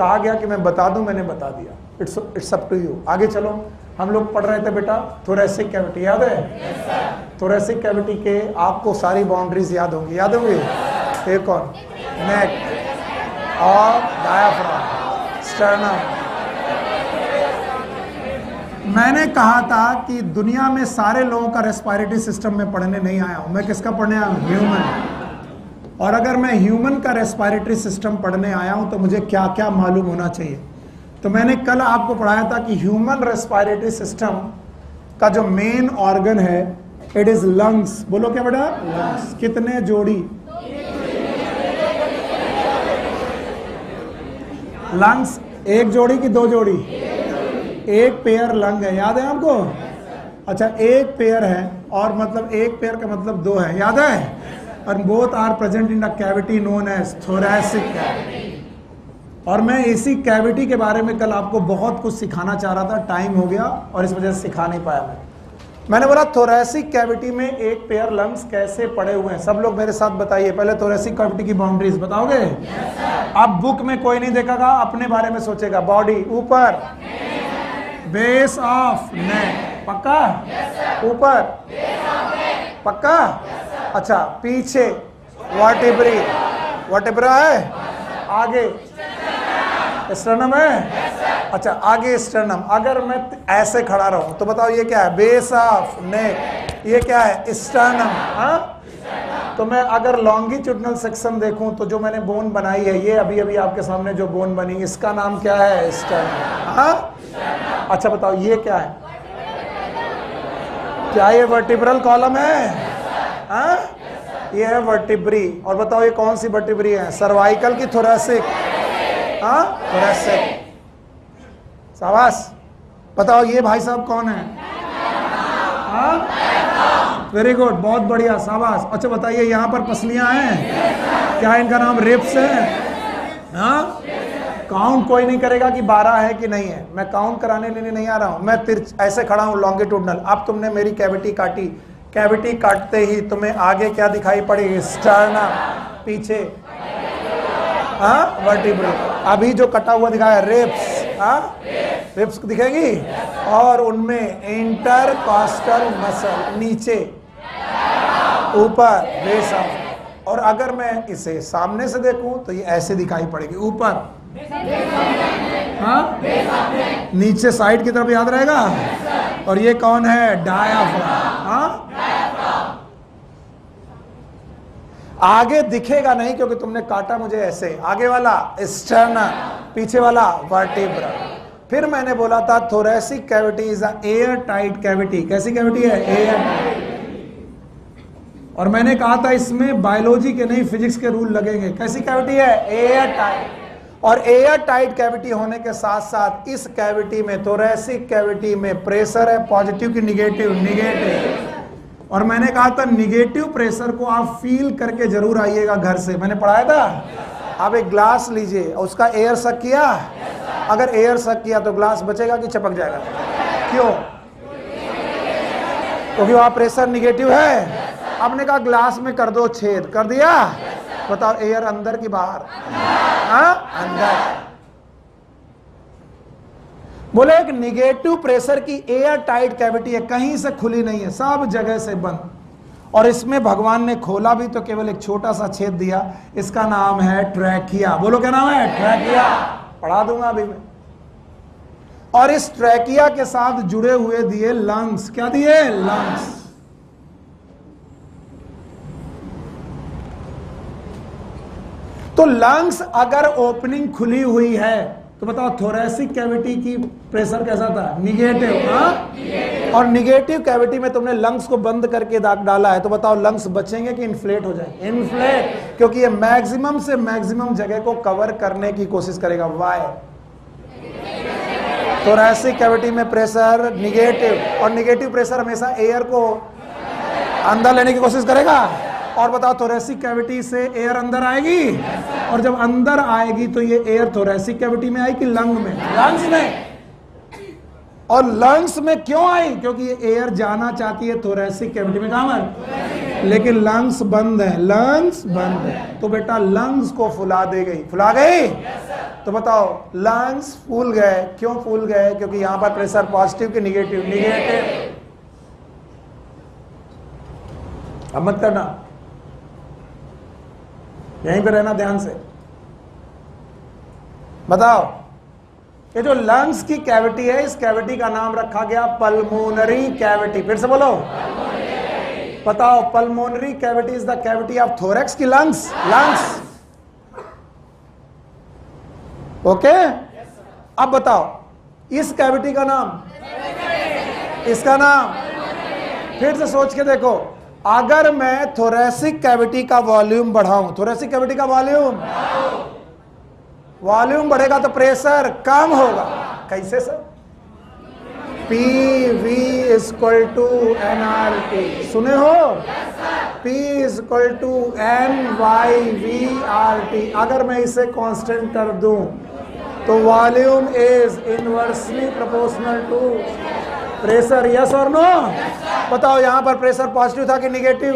कहा गया कि मैं बता दूं, मैंने बता दिया। It's up to you. आगे चलो, हम लोग पढ़ रहे थे बेटा थोरेसिक कैविटी, याद है? थोरेसिक कैविटी के आपको सारी बाउंड्रीज याद होंगी, याद होंगी? एक और नेक और डायाफ्राम, स्टर्नम। मैंने कहा था कि दुनिया में सारे लोगों का रेस्पिरेटरी सिस्टम में पढ़ने नहीं आया हूं, मैं किसका पढ़ने आया हूं? ह्यूमन। और अगर मैं ह्यूमन का रेस्पिरेटरी सिस्टम पढ़ने आया हूं तो मुझे क्या क्या मालूम होना चाहिए। तो मैंने कल आपको पढ़ाया था कि ह्यूमन रेस्पिरेटरी सिस्टम का जो मेन ऑर्गन है इट इज लंग्स। बोलो क्या बेटा? लंग्स। कितने जोड़ी लंग्स? एक जोड़ी की दो जोड़ी? एक पेयर लंग है, याद है आपको? अच्छा, एक पेयर है और मतलब एक पेयर का मतलब दो है, याद है? और both are present in a cavity known as thoracic cavity. और मैं इसी कैविटी के बारे में कल आपको बहुत कुछ सिखाना चाह रहा था, टाइम हो गया और इस वजह से सिखा नहीं पाया मैंने बोला थोरैसिक कैविटी में एक पेयर लंग्स कैसे पड़े हुए हैं। सब लोग मेरे साथ बताइए, पहले थोरैसिक कैविटी की बाउंड्रीज बताओगे? अब बुक में कोई नहीं देखेगा, अपने बारे में सोचेगा। बॉडी ऊपर, बेस ऑफ नेक, पक्का? ऊपर, पक्का? अच्छा, पीछे वर्टिब्री, वर्टिब्रा है, आगे स्टर्नम है। अच्छा, आगे स्टर्नम। अगर मैं ऐसे खड़ा रहूं तो बताओ ये क्या है? Base of neck. ये क्या है? स्टर्नम। हाँ, तो मैं अगर लॉन्गिट्यूडनल सेक्शन देखूं तो जो मैंने बोन बनाई है, ये अभी अभी आपके सामने जो बोन बनी, इसका नाम क्या है? स्टर्नम। हाँ, अच्छा बताओ ये क्या है? क्या ये वर्टिब्रल कॉलम है? हाँ, ये है वर्टिब्री। और बताओ ये कौन सी वर्टिब्री है? सर्वाइकल की थोरैसिक? हाँ, थोरैसिक। शाबाश। बताओ ये भाई साहब कौन है? हाँ, वेरी गुड, बहुत बढ़िया, शाबाश। अच्छा बताइए यहाँ पर पसलियां हैं, क्या इनका नाम रिब्स है? हाँ, काउंट कोई नहीं करेगा कि 12 है कि नहीं है, मैं काउंट कराने लेने नहीं आ रहा हूं। मैं ऐसे खड़ा हूं लॉन्गिट्यूडनल। अब तुमने मेरी कैविटी काटी, कैविटी काटते ही तुम्हें आगे क्या दिखाई पड़ी? स्टर्नम। पीछे हाँ, वर्टिब्रा। अभी जो कटा हुआ दिखाया रिब्स, हाँ, रिब्स दिखेगी। और उनमें इंटरकॉस्टल मसल, नीचे ऊपर बेस ऑफ। और अगर मैं इसे सामने से देखूं तो ये ऐसे दिखाई पड़ेगी, ऊपर हाँ, नीचे साइड की तरफ, याद रहेगा? और ये कौन है? डायाफ्राम। हाँ, आगे दिखेगा नहीं क्योंकि तुमने काटा मुझे ऐसे। आगे वाला स्टर्नम, पीछे वाला वर्टिब्रा। फिर मैंने बोला था thoracic cavity is a air tight cavity. कैसी कैविटी है? Air tight. और मैंने कहा था इसमें बायोलॉजी के नहीं फिजिक्स के रूल लगेंगे। कैसी कैविटी है? Air tight. और एयर टाइट कैविटी होने के साथ साथ इस कैविटी में, थोरैसिक कैविटी में प्रेशर है पॉजिटिव की निगेटिव? निगेटिव। और मैंने कहा था निगेटिव प्रेशर को आप फील करके जरूर आइएगा घर से, मैंने पढ़ाया था। आप एक ग्लास लीजिए और उसका एयर सक किया, अगर एयर सक किया तो ग्लास बचेगा कि चपक जाएगा? क्यों? क्योंकि वहां प्रेशर निगेटिव है। आपने कहा ग्लास में कर दो छेद, कर दिया। बताओ एयर अंदर की बाहर? हाँ, अंदर। बोले एक निगेटिव प्रेशर की एयर टाइट कैविटी है, कहीं से खुली नहीं है, सब जगह से बंद। और इसमें भगवान ने खोला भी तो केवल एक छोटा सा छेद दिया, इसका नाम है ट्रैकिया। बोलो क्या नाम है? ट्रैकिया। पढ़ा दूंगा अभी मैं। और इस ट्रैकिया के साथ जुड़े हुए दिए लंग्स। क्या दिए? लंग्स। तो लंग्स अगर ओपनिंग खुली हुई है तो बताओ थोरैसिक कैविटी की प्रेशर कैसा था? निगेटिव। हाँ, और निगेटिव कैविटी में तुमने लंग्स को बंद करके डाला है तो बताओ लंग्स बचेंगे कि इन्फ्लेट हो जाएंगे? इन्फ्लेट, क्योंकि ये मैक्सिमम से मैक्सिमम जगह को कवर करने की कोशिश करेगा। वाई? थोरैसिक कैविटी में प्रेशर निगेटिव, और निगेटिव प्रेशर हमेशा एयर को अंदर लेने की कोशिश करेगा। और बताओ थोरैसिक कैविटी से एयर अंदर आएगी, और जब अंदर आएगी तो ये एयर थोरैसिक कैविटी में आएगी, लंग में? लंग्स में। और लंग्स में क्यों आई? क्योंकि ये एयर जाना चाहती है थोरेसिक कैविटी में, कहां पर? लेकिन लंग्स बंद है, लंग्स बंद है, तो बेटा लंग्स को फुला दे गई, फुला गई। तो बताओ लंग्स फूल गए, क्यों फूल गए? क्योंकि यहां पर प्रेशर पॉजिटिव कि निगेटिव? निगेटिव। अब मत करना, यहीं पे रहना ध्यान से। बताओ ये जो लंग्स की कैविटी है, इस कैविटी का नाम रखा गया पल्मोनरी कैविटी। फिर से बोलो, बताओ pulmonary cavity is the cavity of thorax की लंग्स? लंग्स। ओके, अब बताओ इस कैविटी का नाम, इसका नाम, फिर से सोच के देखो। अगर मैं थोरेसिक कैविटी का वॉल्यूम बढ़ाऊं, थोरेसिक कैविटी का वॉल्यूम बढ़ेगा तो प्रेशर कम होगा। कैसे sir? P V equal to n R T, सुने हो? P equal to n Y V R T. अगर मैं इसे कांस्टेंट कर दूं तो volume is inversely proportional to pressure. Yes और नो? बताओ यहां पर प्रेशर पॉजिटिव था कि निगेटिव?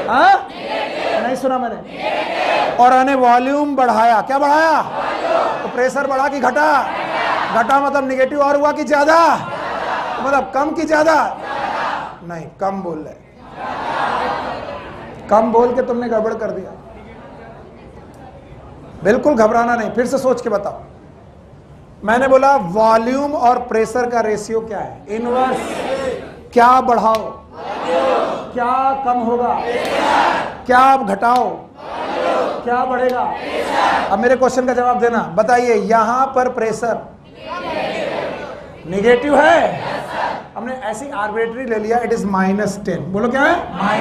हाँ, नहीं सुना मैंने। और मैंने वॉल्यूम बढ़ाया, क्या बढ़ाया? तो प्रेशर बढ़ा कि घटा? घटा मतलब निगेटिव और हुआ कि ज्यादा? मतलब कम कि ज्यादा? नहीं, कम बोल रहे, कम बोल के तुमने गड़बड़ कर दिया। बिल्कुल घबराना नहीं, फिर से सोच के बताओ। मैंने बोला वॉल्यूम और प्रेशर का रेशियो क्या है? इनवर्स। क्या बढ़ाओ, क्या कम होगा, क्या घटाओ, क्या बढ़ेगा? अब मेरे क्वेश्चन का जवाब देना। बताइए यहां पर प्रेशर निगेटिव है, हमने ऐसी आर्बिट्री ले लिया, इट इज -10। बोलो क्या है?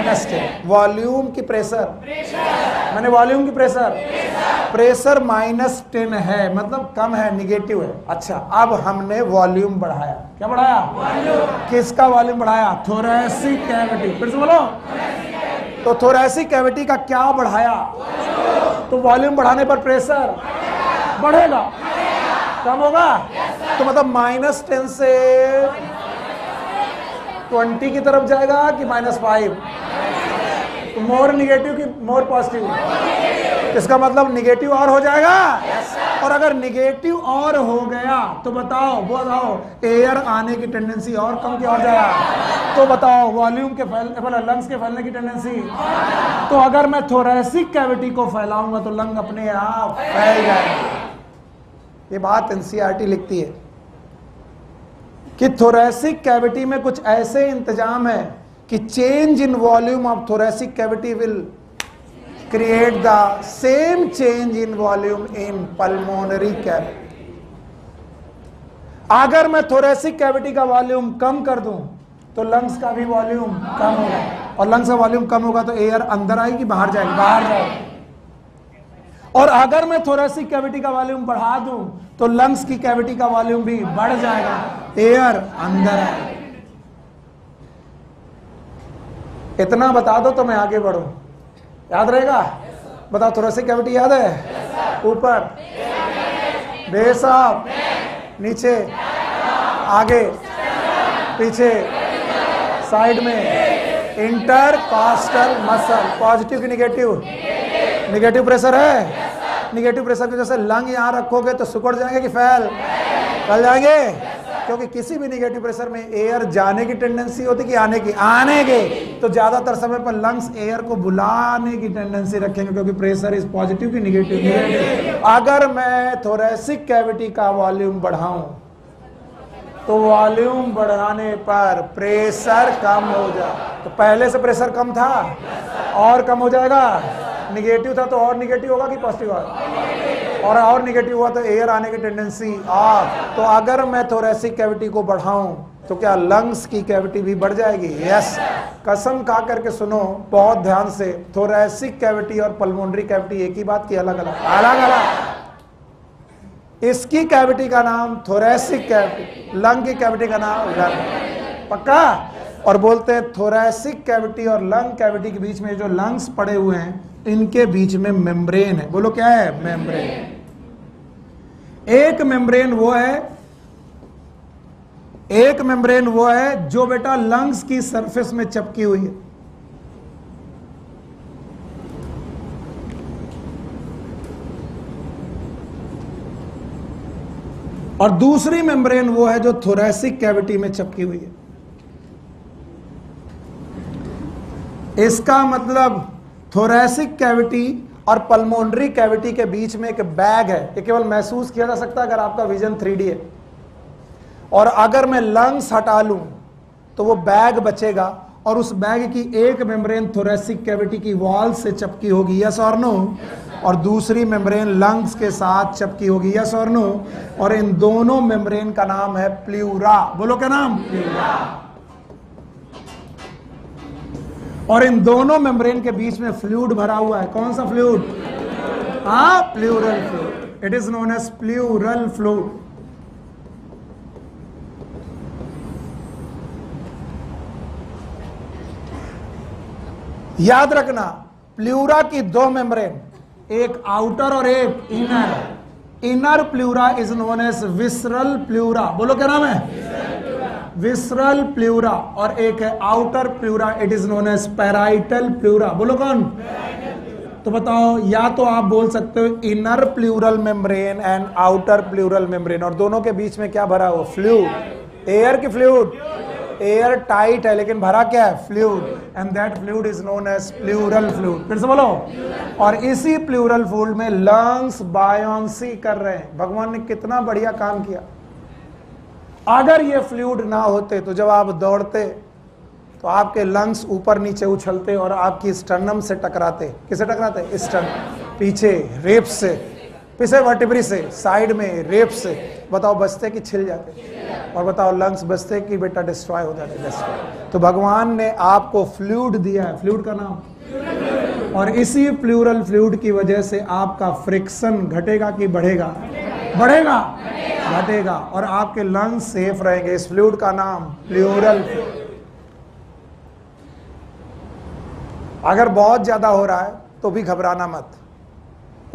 -10। वॉल्यूम की प्रेशर, मैंने वॉल्यूम की प्रेशर -10 है, मतलब कम है, निगेटिव है। अच्छा, अब हमने वॉल्यूम बढ़ाया, क्या बढ़ाया? वॉल्यूम। किसका वॉल्यूम बढ़ाया? Thoracic cavity. फिर से बोलो, तो थोरेसिक कैविटी का क्या बढ़ाया? तो वॉल्यूम बढ़ाने पर प्रेशर बढ़ेगा, कम होगा? तो मतलब -10 से 20 की तरफ जाएगा कि -5? तो मोर निगेटिव कि मोर पॉजिटिव? इसका मतलब निगेटिव और हो जाएगा। और अगर निगेटिव और हो गया तो बताओ एयर आने की टेंडेंसी और कम क्या हो जाएगा? तो बताओ वॉल्यूम के लंग्स के फैलने की टेंडेंसी। तो अगर मैं थोरेसिक कैविटी को फैलाऊंगा तो लंग अपने आप फैल जाएगा। ये बात एनसीईआरटी लिखती है कि थोरेसिक कैविटी में कुछ ऐसे इंतजाम है कि change in volume of thoracic cavity will create the same change in volume in pulmonary cavity. अगर मैं थोरेसिक कैविटी का वॉल्यूम कम कर दूं तो लंग्स का भी वॉल्यूम कम होगा, और लंग्स का वॉल्यूम कम होगा तो एयर अंदर आएगी, बाहर जाएगी? बाहर जाएगी। और अगर मैं थोरेसिक कैविटी का वॉल्यूम बढ़ा दूं तो लंग्स की कैविटी का वॉल्यूम भी बढ़ जाएगा, एयर अंदर आएगी। इतना बता दो तो मैं आगे बढ़ूं, याद रहेगा? बताओ थोरेसिक कैविटी याद है? ऊपर, बेस ऑफ, नीचे, आगे, पीछे, साइड में, इंटरकॉस्टल मसल। पॉजिटिव की निगेटिव? निगेटिव प्रेशर है। निगेटिव प्रेशर की जैसे लंग यहां रखोगे तो सिकुड़ जाएंगे कि फैल जाएंगे? क्योंकि किसी भी निगेटिव प्रेशर में एयर जाने की टेंडेंसी होती कि आने की? आने की। तो ज्यादातर समय पर लंग्स एयर को बुलाने की टेंडेंसी रखेंगे, क्योंकि प्रेशर इज पॉजिटिव की निगेटिव? अगर मैं थोरेसिक कैविटी का वॉल्यूम बढ़ाऊं तो वॉल्यूम बढ़ाने पर प्रेशर कम हो जाए। तो पहले से प्रेशर कम था और कम हो जाएगा। निगेटिव था तो और निगेटिव होगा कि पॉजिटिव होगा? और निगेटिव हुआ तो एयर आने की टेंडेंसी ऑफ। तो अगर मैं थोरेसिक कैविटी को बढ़ाऊं तो क्या लंग्स की कैविटी भी बढ़ जाएगी? यस। कसम खा करके सुनो बहुत ध्यान से, थोरेसिक कैविटी और पल्मोनरी कैविटी एक ही बात की अलग अलग। इसकी कैविटी का नाम थोरेसिक कैविटी, लंग की कैविटी का नाम लंग। पक्का? और बोलते हैं थोरेसिक कैविटी और लंग कैविटी के बीच में जो लंग्स पड़े हुए हैं, इनके बीच में मेम्ब्रेन है। बोलो क्या है? मेम्ब्रेन। एक मेम्ब्रेन वो है एक मेम्ब्रेन वो है जो बेटा लंग्स की सरफेस में चिपकी हुई है, और दूसरी मेम्ब्रेन वो है जो थोरैसिक कैविटी में चिपकी हुई है। इसका मतलब थोरैसिक कैविटी और पल्मोनरी कैविटी के बीच में एक बैग है, ये केवल महसूस किया जा सकता है अगर आपका विजन 3D है। और अगर मैं लंग्स हटा लूं तो वो बैग बचेगा, और उस बैग की एक मेम्ब्रेन थोरैसिक कैविटी की वॉल से चिपकी होगी, यस और नो, और दूसरी मेम्ब्रेन लंग्स के साथ चिपकी होगी, यस और नो। और इन दोनों मेम्ब्रेन का नाम है प्लूरा। बोलो क्या नाम? प्लूरा। और इन दोनों मेम्ब्रेन के बीच में फ्लूइड भरा हुआ है। कौन सा फ्लूइड? हाँ, pleural fluid. It is known as pleural fluid. याद रखना, प्लूरा की दो मेम्ब्रेन, एक आउटर और एक inner. Inner pleura is known as visceral pleura. बोलो क्या नाम है? Visceral pleura. और एक है outer pleura, it is known as parietal pleura. बोलो कौन? तो बताओ, या तो आप बोल सकते हो inner pleural membrane and outer pleural membrane, और दोनों के बीच में क्या भरा हुआ? फ्लूइड। एयर की फ्लूइड, एयर टाइट है लेकिन भरा क्या है? Fluid, and that fluid is known as pleural fluid. फिर से बोलो। और इसी प्लूरल फ्लूइड में लंग्स बायोंसी कर रहे हैं। भगवान ने कितना बढ़िया काम किया। अगर ये फ्लूइड ना होते तो जब आप दौड़ते तो आपके लंग्स ऊपर नीचे उछलते और आपकी स्टर्नम से टकराते। किसे टकराते? स्टर्नम। पीछे रेप्स से, पीछे वर्टिब्री से, साइड में रेप्स से। बताओ बचते कि छिल जाते? और बताओ लंग्स बचते कि बेटा डिस्ट्रॉय हो जाते? तो भगवान ने आपको फ्लूइड दिया है, फ्लूइड का नाम, और इसी प्लूरल फ्लूइड की वजह से आपका फ्रिक्शन घटेगा कि बढ़ेगा? बढ़ेगा, घटेगा, और आपके लंग्स सेफ रहेंगे। इस फ्लूइड का नाम प्लूरल फ्लूइड। अगर बहुत ज्यादा हो रहा है तो भी घबराना मत,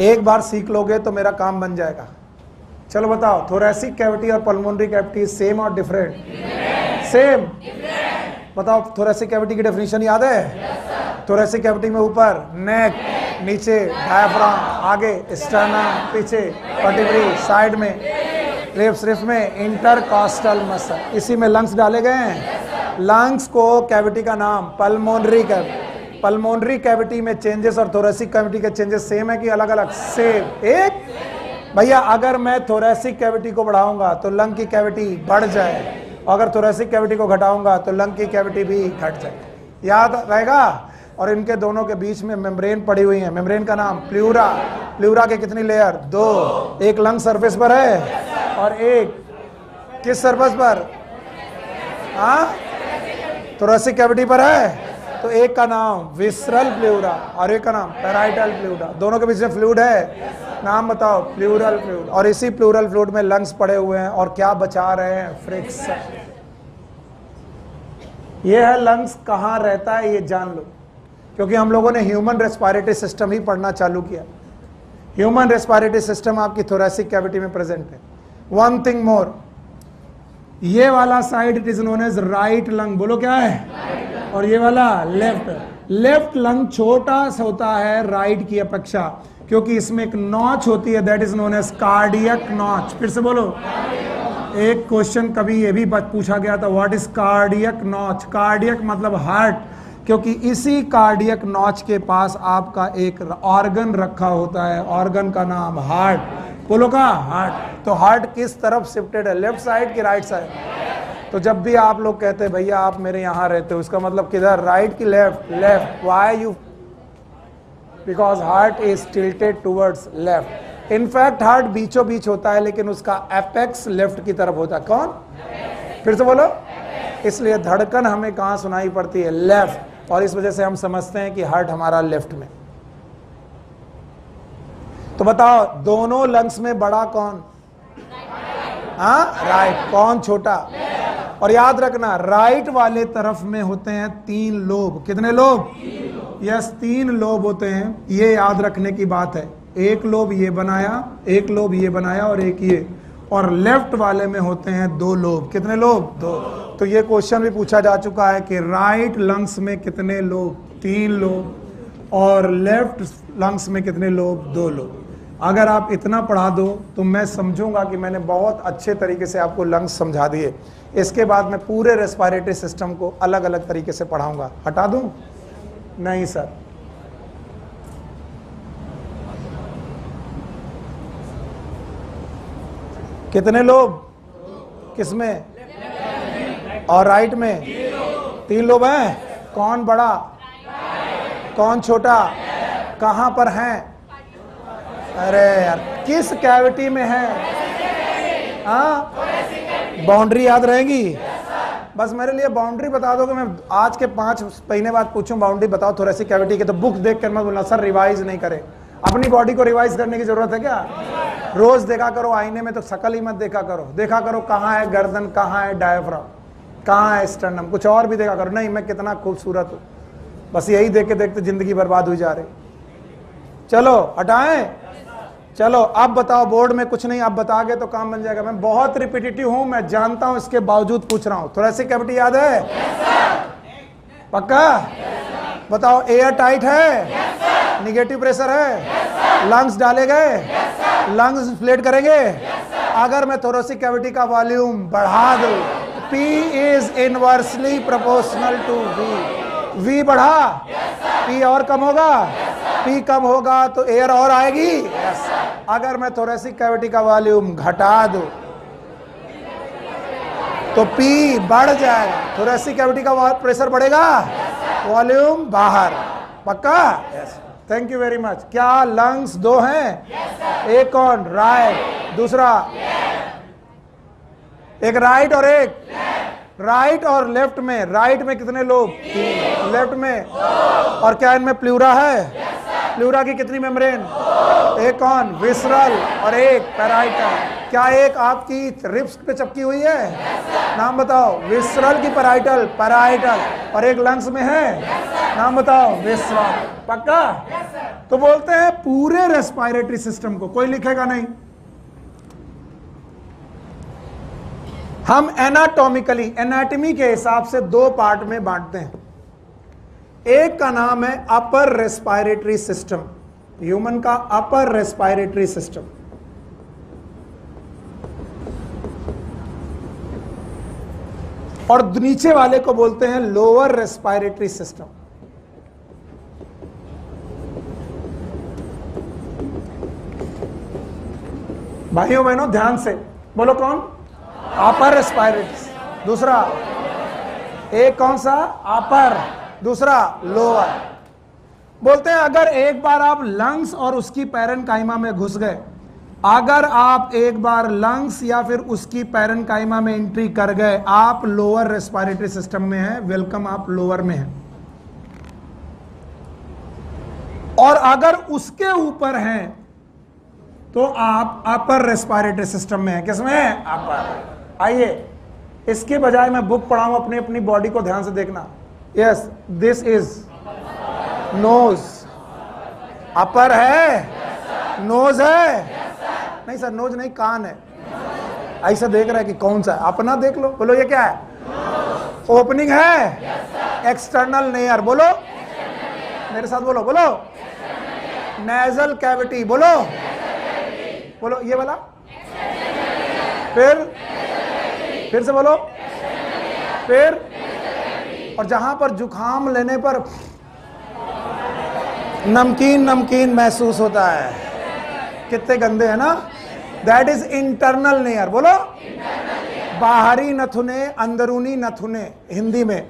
एक बार सीख लोगे तो मेरा काम बन जाएगा। चलो बताओ, थोरैसिक कैविटी और पल्मोनरी कैविटी सेम और डिफरेंट? सेम। बताओ, थोरैसिक कैविटी की डेफिनेशन याद है? थोरैसिक कैविटी में ऊपर नेक, नीचे डायफ्राम, आगे स्टर्नम, पीछे वर्टिब्री, साइड में रेप्स, रिफ में इंटरकॉस्टल मसल। इसी में लंग्स डाले गए हैं। लंग्स को कैविटी का नाम पल्मोनरी कैविटी। पल्मोनरी कैविटी में चेंजेस और थोरैसिक कैविटी के चेंजेस सेम है कि अलग अलग? सेम। एक भैया, अगर मैं थोरैसिक कैविटी को बढ़ाऊंगा तो लंग की कैविटी बढ़ जाए, अगर थोरैसिक कैविटी को घटाऊंगा तो लंग की कैविटी भी घट जाए। याद रहेगा? और इनके दोनों के बीच में मेम्ब्रेन पड़ी हुई है। मेम्ब्रेन का नाम प्लूरा। प्लूरा के कितनी लेयर? दो। एक लंग सरफेस पर है और एक किस सरफेस पर? हाँ, थोरैसिक कैविटी पर है। तो एक का नाम विसरल प्लूरा और एक का नाम पैराइटल प्लूरा। दोनों के बीच में फ्लूइड है, नाम बताओ? Pleural fluid. और इसी प्लूरल फ्लूइड में लंग्स पड़े हुए हैं और क्या बचा रहे हैं? फ्रिक्शन। ये है लंग्स कहाँ रहता है ये जान लो, क्योंकि हम लोगों ने ह्यूमन रेस्पिरेटरी सिस्टम ही पढ़ना चालू किया। ह्यूमन रेस्पिरेटरी सिस्टम आपकी थोरैसिक कैविटी में प्रेजेंट है। वन थिंग मोर, ये वाला side it is known as right lung. बोलो क्या है? और ये वाला लेफ्ट। लेफ्ट लंग छोटा सा होता है राइट की अपेक्षा, क्योंकि इसमें एक नॉच होती है, that is known as cardiac notch. फिर से बोलो। एक क्वेश्चन कभी ये भी पूछा गया था, what is cardiac notch? Cardiac मतलब हार्ट, क्योंकि इसी कार्डियक नॉच के पास आपका एक ऑर्गन रखा होता है, ऑर्गन का नाम हार्ट। बोलो का? हार्ट। तो हार्ट किस तरफ शिफ्टेड है? लेफ्ट साइड की राइट साइड? तो जब भी आप लोग कहते हैं भैया आप मेरे यहाँ रहते हो, इसका मतलब किधर? राइट की left? Left. Why you? Because heart is tilted towards left. In fact heart बीचों बीच होता है लेकिन उसका एपेक्स लेफ्ट की तरफ होता है। कौन? फिर से बोलो। इसलिए धड़कन हमें कहाँ सुनाई पड़ती है? लेफ्ट। और इस वजह से हम समझते हैं कि हार्ट हमारा लेफ्ट में। तो बताओ, दोनों लंग्स में बड़ा कौन? हाँ, राइट। कौन छोटा? और याद रखना, राइट वाले तरफ में होते हैं 3 लोब। कितने लोब? यस, 3 लोब होते हैं। ये याद रखने की बात है। एक लोब ये बनाया, एक लोब ये बनाया और एक ये, और लेफ्ट वाले में होते हैं 2 लोब। कितने लोब? 2। तो ये क्वेश्चन भी पूछा जा चुका है कि राइट लंग्स में कितने लोब? 3 लोब। और लेफ्ट लंग्स में कितने लोब? 2 लोब। अगर आप इतना पढ़ा दो तो मैं समझूंगा कि मैंने बहुत अच्छे तरीके से आपको लंग्स समझा दिए। इसके बाद मैं पूरे रेस्पिरेटरी सिस्टम को अलग अलग तरीके से पढ़ाऊंगा। हटा दूं? नहीं सर। कितने लोब? किसमें? और राइट में 3 लोब हैं। कौन बड़ा, कौन छोटा, कहां पर हैं? अरे यार, किस कैविटी में है? हाँ, बाउंड्री याद रहेगी? बस मेरे लिए बाउंड्री बता दो कि मैं आज के 5 महीने बाद पूछूं बाउंड्री बताओ थोरेसिक कैविटी की, तो बुक देख कर मत बोलना सर रिवाइज नहीं करे। अपनी बॉडी को रिवाइज करने की जरूरत है क्या? रोज देखा करो आईने में, तो शकल ही मत देखा करो। देखा करो कहाँ है गर्दन, कहाँ है डायफ्राम, कहाँ है स्टर्नम, कुछ और भी देखा करो। नहीं मैं कितना खूबसूरत हूँ, बस यही देख के देखते जिंदगी बर्बाद हुई जा रही। चलो हटाएं। चलो अब बताओ, बोर्ड में कुछ नहीं, अब बता के तो काम बन जाएगा। मैं बहुत रिपीटेटिव हूं, मैं जानता हूं, इसके बावजूद पूछ रहा हूं। थोरेसिक कैविटी याद है? पक्का? बताओ एयर टाइट है? निगेटिव प्रेशर है? लंग्स डाले गए? लंग्स इन्फ्लेट करेंगे? अगर मैं थोरेसिक कैविटी का वॉल्यूम बढ़ा दूं, P is inversely proportional to V। V बढ़ा, P और कम होगा? P कम होगा तो एयर और आएगी। अगर मैं थोरेसिक कैविटी का वॉल्यूम घटा दूं तो P बढ़ जाएगा, थोरेसिक कैविटी का प्रेशर बढ़ेगा, वॉल्यूम बाहर। पक्का? Thank you very much. क्या लंग्स 2 हैं? एक कौन? राइट। दूसरा? एक राइट और एक राइट और लेफ्ट में। राइट में कितने लोब? 3। लेफ्ट में? और क्या इनमें प्लूरा है? प्लूरा की कितनी मेम्ब्रेन? एक कौन? विसरल और एक पैराइटल। क्या एक आपकी रिब्स पे चिपकी हुई है? नाम बताओ। विसरल की पैराइटल, पैराइटल। और एक लंग्स में है, नाम बताओ। विसरल। पक्का? तो बोलते हैं पूरे रेस्पिरेटरी सिस्टम को, कोई लिखेगा नहीं, हम एनाटॉमिकली, एनाटॉमी के हिसाब से 2 पार्ट में बांटते हैं। एक का नाम है अपर रेस्पिरेटरी सिस्टम, ह्यूमन का अपर रेस्पिरेटरी सिस्टम। और नीचे वाले को बोलते हैं लोअर रेस्पिरेटरी सिस्टम। भाइयों बहनों ध्यान से बोलो, कौन? Upper respiratory. दूसरा? एक कौन सा? अपर। दूसरा? लोअर। बोलते हैं अगर एक बार आप लंग्स और उसकी पैरेन्काइमा में घुस गए, अगर आप एक बार लंग्स या फिर उसकी पैरेन्काइमा में एंट्री कर गए, आप लोअर रेस्पिरेटरी सिस्टम में हैं, वेलकम, आप लोअर में हैं। और अगर उसके ऊपर हैं तो आप अपर रेस्पिरेटरी सिस्टम में हैं। किसमें है? अपर। आइए, इसके बजाय मैं बुक पढ़ाऊं, अपनी अपनी बॉडी को ध्यान से देखना। Yes, this is nose. Upper है? नोज है? नहीं सर, नोज नहीं, कान है। ऐसा देख रहा है कि कौन सा है, अपना देख लो। बोलो ये क्या है? ओपनिंग है? External near. बोलो मेरे साथ, बोलो बोलो। Nasal cavity. बोलो बोलो, ये वाला। फिर से बोलो। फिर, और जहां पर जुकाम लेने पर नमकीन नमकीन महसूस होता है, कितने गंदे हैं ना, दैट इज इंटरनल नेयर। बोलो, बाहरी नथुने, अंदरूनी नथुने, हिंदी में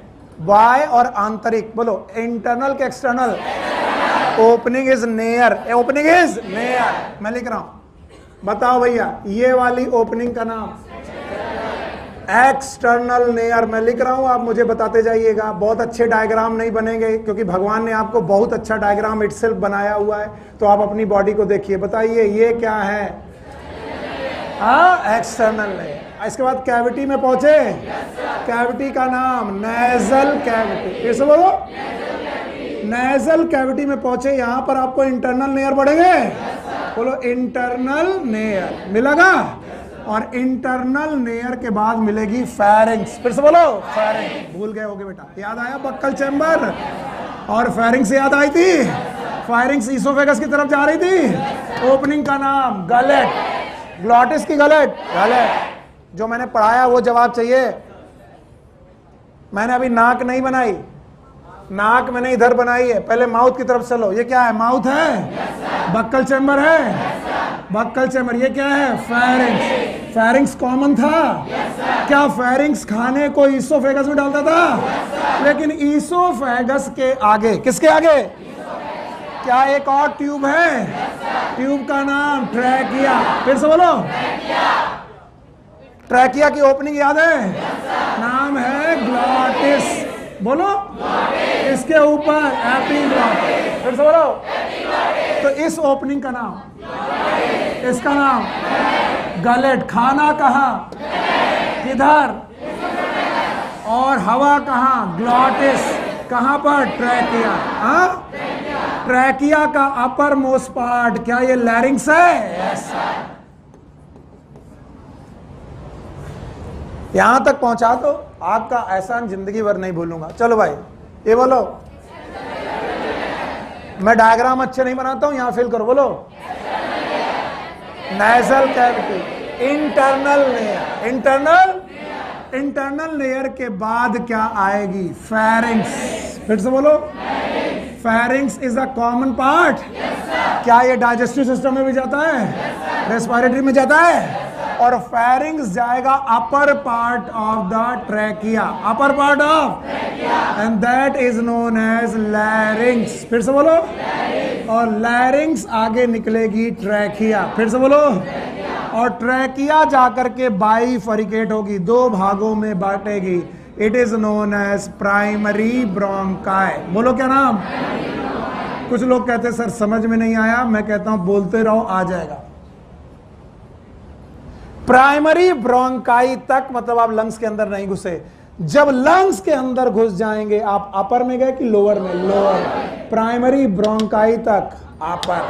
बाय और आंतरिक। बोलो, इंटरनल के external. Opening is near, opening is near. मैं लिख रहा हूं, बताओ भैया, ये वाली ओपनिंग का नाम एक्सटर्नल नेयर। मैं लिख रहा हूं, आप मुझे बताते जाइएगा। बहुत अच्छे डायग्राम नहीं बनेंगे क्योंकि भगवान ने आपको बहुत अच्छा डायग्राम इटसेल्फ बनाया हुआ है, तो आप अपनी बॉडी को देखिए। बताइए ये क्या है? हाँ, एक्सटर्नल नेयर। इसके बाद कैविटी में पहुंचे, कैविटी का नाम नेजल कैविटी। फिर से बोलो, नेजल कैविटी में पहुंचे, यहां पर आपको इंटरनल नेयर बढ़ेंगे। बोलो इंटरनल नेयर मिलेगा। और इंटरनल लेयर के बाद मिलेगी फेरिंग्स। फिर से बोलो, फेरिंग्स। भूल गए होगे बेटा, याद आया बक्कल चैम्बर और फेरिंग्स याद आई थी। फेरिंग्स ईसोफेगस की तरफ जा रही थी। ओपनिंग का नाम गलेट, ग्लॉटिस की गलेट, गलेट। जो मैंने पढ़ाया वो जवाब चाहिए। मैंने अभी नाक नहीं बनाई, नाक मैंने इधर बनाई है। पहले माउथ की तरफ चलो। ये क्या है? माउथ है। बक्कल चैम्बर है। Buccal chamber. ये क्या है? फेरिंग्स। फेरिंग्स कॉमन था। क्या फेरिंग्स खाने को ईसोफेगस में डालता था? लेकिन ईसोफेगस के आगे, किसके आगे? क्या एक और ट्यूब है? ट्यूब का नाम ट्रैकिया। फिर से बोलो, ट्रैकिया की ओपनिंग याद है? नाम है ग्लॉटिस। बोलो, इसके ऊपर एपिग्लॉटिस। फिर से बोलो। तो इस ओपनिंग का नाम, इसका नाम गलेट। खाना कहाँ? किधर? और हवा कहाँ? ग्लॉटिस। कहाँ पर? ट्रैकिया। हाँ, ट्रैकिया का अपर मोस्ट पार्ट, क्या ये लैरिंग्स है? yes. यहां तक पहुंचा तो आपका एहसान जिंदगी भर नहीं भूलूंगा। चलो भाई, ये बोलो। मैं डायग्राम अच्छे नहीं बनाता हूं, यहां फिल करो। बोलो, nasal cavity, internal layer. Internal layer के बाद क्या आएगी? फेरिंग्स। फिर से बोलो, pharynx is a common part. क्या ये डाइजेस्टिव सिस्टम में भी जाता है? रेस्पिरेटरी में जाता है। और फेरिंग्स जाएगा upper part of the trachea, upper part of, and that is known as larynx. फिर से बोलो। और लैरिंग्स आगे निकलेगी ट्रैकिया। फिर से बोलो। और ट्रैकिया जाकर के बाइफरिकेट होगी, दो भागों में बांटेगी। It is known as primary bronchi. बोलो क्या नाम? कुछ लोग कहते हैं सर समझ में नहीं आया। मैं कहता हूं बोलते रहो, आ जाएगा। प्राइमरी ब्रोंकाई तक मतलब आप लंग्स के अंदर नहीं घुसे। जब लंग्स के अंदर घुस जाएंगे, आप अपर में गए कि लोअर में? लोअर। प्राइमरी ब्रोंकाई तक अपर।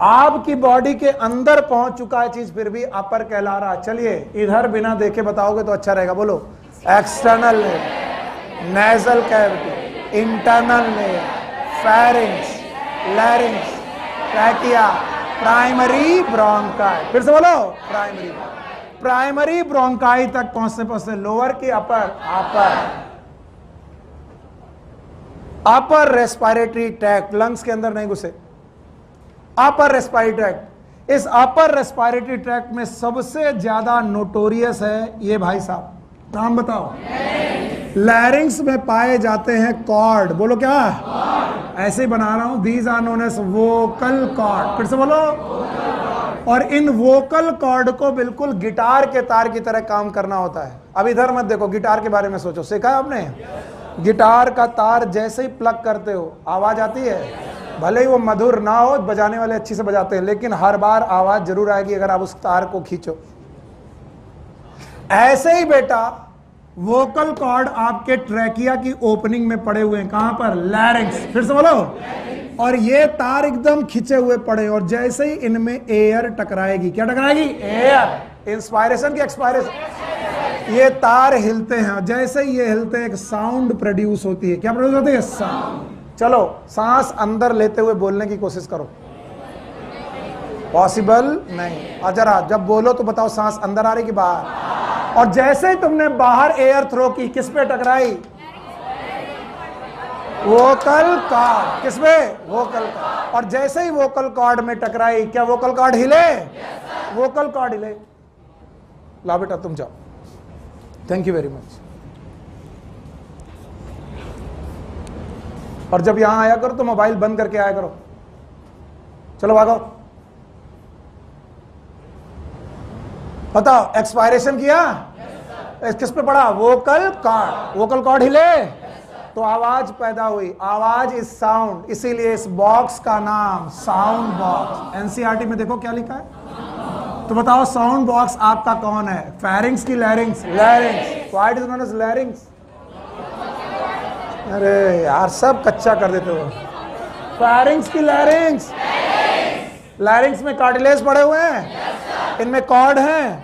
आपकी बॉडी के अंदर पहुंच चुका है चीज, फिर भी अपर कहला रहा। चलिए इधर बिना देखे बताओगे तो अच्छा रहेगा। बोलो, external layer, nasal cavity, internal layer, pharynx, लैरिंग्स, trachea, primary bronchi. फिर से बोलो, प्राइमरी ब्रोंकाई तक पहुंचते लोअर की अपर, अपर रेस्पिरेटरी ट्रैक्ट, लंग्स के अंदर नहीं घुसे। अपर रेस्पिरेटरी ट्रैक्ट, इस अपर रेस्पिरेटरी ट्रैक्ट में सबसे ज्यादा नोटोरियस है ये भाई साहब, नाम बताओ। लैरिंग्स में पाए जाते हैं कॉर्ड। बोलो क्या? ऐसे ही बना रहा हूं। These are known as vocal cord. फिर से बोलो। और इन वोकल कॉर्ड को बिल्कुल गिटार के तार की तरह काम करना होता है। अब इधर मत देखो, गिटार के बारे में सोचो। सीखा है आपने? गिटार का तार जैसे ही प्लग करते हो आवाज आती है। भले ही वो मधुर ना हो, बजाने वाले अच्छी से बजाते हैं, लेकिन हर बार आवाज जरूर आएगी अगर आप उस तार को खींचो। ऐसे ही बेटा वोकल कॉर्ड आपके ट्रैकिया की ओपनिंग में पड़े हुए हैं। कहां पर? लैरिंग्स। फिर से बोलो। और ये तार एकदम खिंचे हुए पड़े, और जैसे ही इनमें एयर टकराएगी, क्या टकराएगी? एयर। इंस्पायरेशन की एक्सपायरेशन। ये तार हिलते हैं, जैसे ही ये हिलते हैं एक साउंड प्रोड्यूस होती है। क्या प्रोड्यूस होती है? साउंड। चलो सांस अंदर लेते हुए बोलने की कोशिश करो। पॉसिबल नहीं। और जरा जब बोलो तो बताओ सांस अंदर आ रही कि बाहर? और जैसे ही तुमने बाहर एयर थ्रो की, किस पे टकराई? Vocal cord. किस पे? Vocal cord. और जैसे ही वोकल कॉर्ड में टकराई, क्या वोकल कॉर्ड हिले? वोकल कॉर्ड हिले। ला बेटा तुम जाओ। Thank you very much. और जब यहां आया करो तो मोबाइल बंद करके आया करो। चलो भागो। बताओ, एक्सपायरेशन किया? किस पे पड़ा? Vocal cord. वोकल कॉर्ड हिले तो आवाज पैदा हुई। आवाज इज साउंड, इसीलिए इस बॉक्स का नाम साउंड बॉक्स। एनसीईआरटी में देखो क्या लिखा है। तो बताओ साउंड बॉक्स आपका कौन है? फेरिंग्स की larynx? Larynx. What is known as larynx? अरे यार सब कच्चा कर देते हो। फेरिंग्स की लैरिंग्स। लैरिंग्स में कार्टिलेज पड़े हुए हैं। इनमें कॉर्ड है,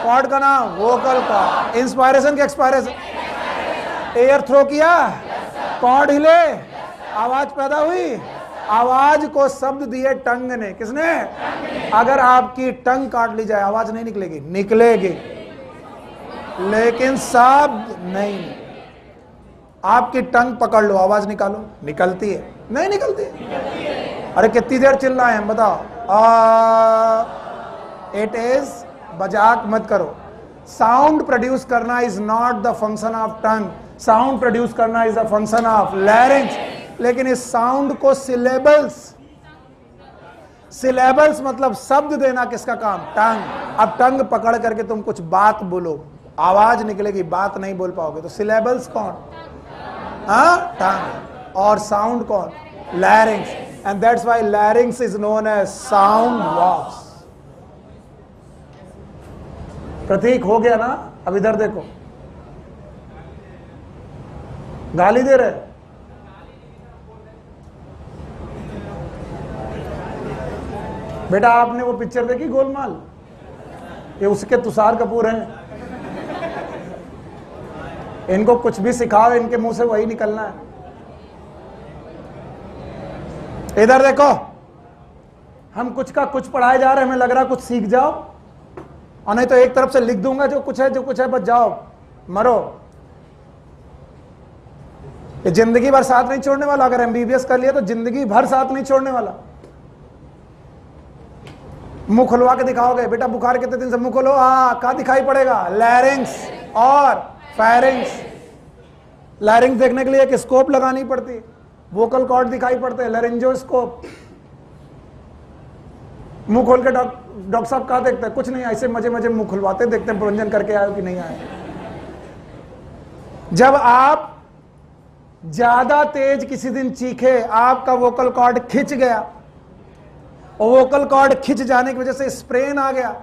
कॉर्ड का नाम वोकल कॉर्ड। इंस्पायरेशन के एक्सपायरेशन, एयर थ्रो किया, कॉर्ड हिले, आवाज पैदा हुई। आवाज को शब्द दिए टंग ने, किसने? अगर आपकी टंग काट ली जाए आवाज नहीं निकलेगी, निकलेगी लेकिन शब्द नहीं। आपकी टंग पकड़ लो, आवाज निकालो, निकलती है? नहीं निकलती। अरे कितनी देर चिल्लाए हम, बताओ। इट इज, मजाक मत करो। साउंड प्रोड्यूस करना is not the function of tongue, sound produce करना is the function of larynx. लेकिन इस साउंड को सिलेबल्स, सिलेबल्स मतलब शब्द देना किसका काम? टंग। अब टंग पकड़ करके तुम कुछ बात बोलो, आवाज निकलेगी, बात नहीं बोल पाओगे। तो सिलेबल्स कौन? टंग। और साउंड कौन? Larynx. And that's why larynx is known as sound box. Prateek हो गया ना? अब इधर देखो, गाली दे रहे। बेटा आपने वो पिक्चर देखी गोलमाल? ये उसके तुषार कपूर हैं। इनको कुछ भी सिखाओ, इनके मुंह से वही निकलना है। इधर देखो, हम कुछ का कुछ पढ़ाए जा रहे हैं, हमें लग रहा है कुछ सीख जाओ, और नहीं तो एक तरफ से लिख दूंगा जो कुछ है बस जाओ मरो। ये जिंदगी भर साथ नहीं छोड़ने वाला। अगर एमबीबीएस कर लिया तो जिंदगी भर साथ नहीं छोड़ने वाला। मुंह खुलवा के दिखाओगे, बेटा बुखार कितने दिन से, मुंह खोलो, क्या दिखाई पड़ेगा? लैरिंक्स और फेरिंक्स। लैरिंक्स देखने के लिए एक स्कोप लगानी पड़ती है, वोकल कॉर्ड दिखाई पड़ते हैं, लैरिंजोस्कोप। मुंह खोल के डॉक्टर साहब क्या देखते हैं? कुछ नहीं, ऐसे मजे मजे मुंह खुलवाते, देखते हैं पुरंजन करके आए कि नहीं आए। जब आप ज्यादा तेज किसी दिन चीखे, आपका वोकल कॉर्ड खिंच गया, और वोकल कॉर्ड खिंच जाने की वजह से स्प्रेन आ गया।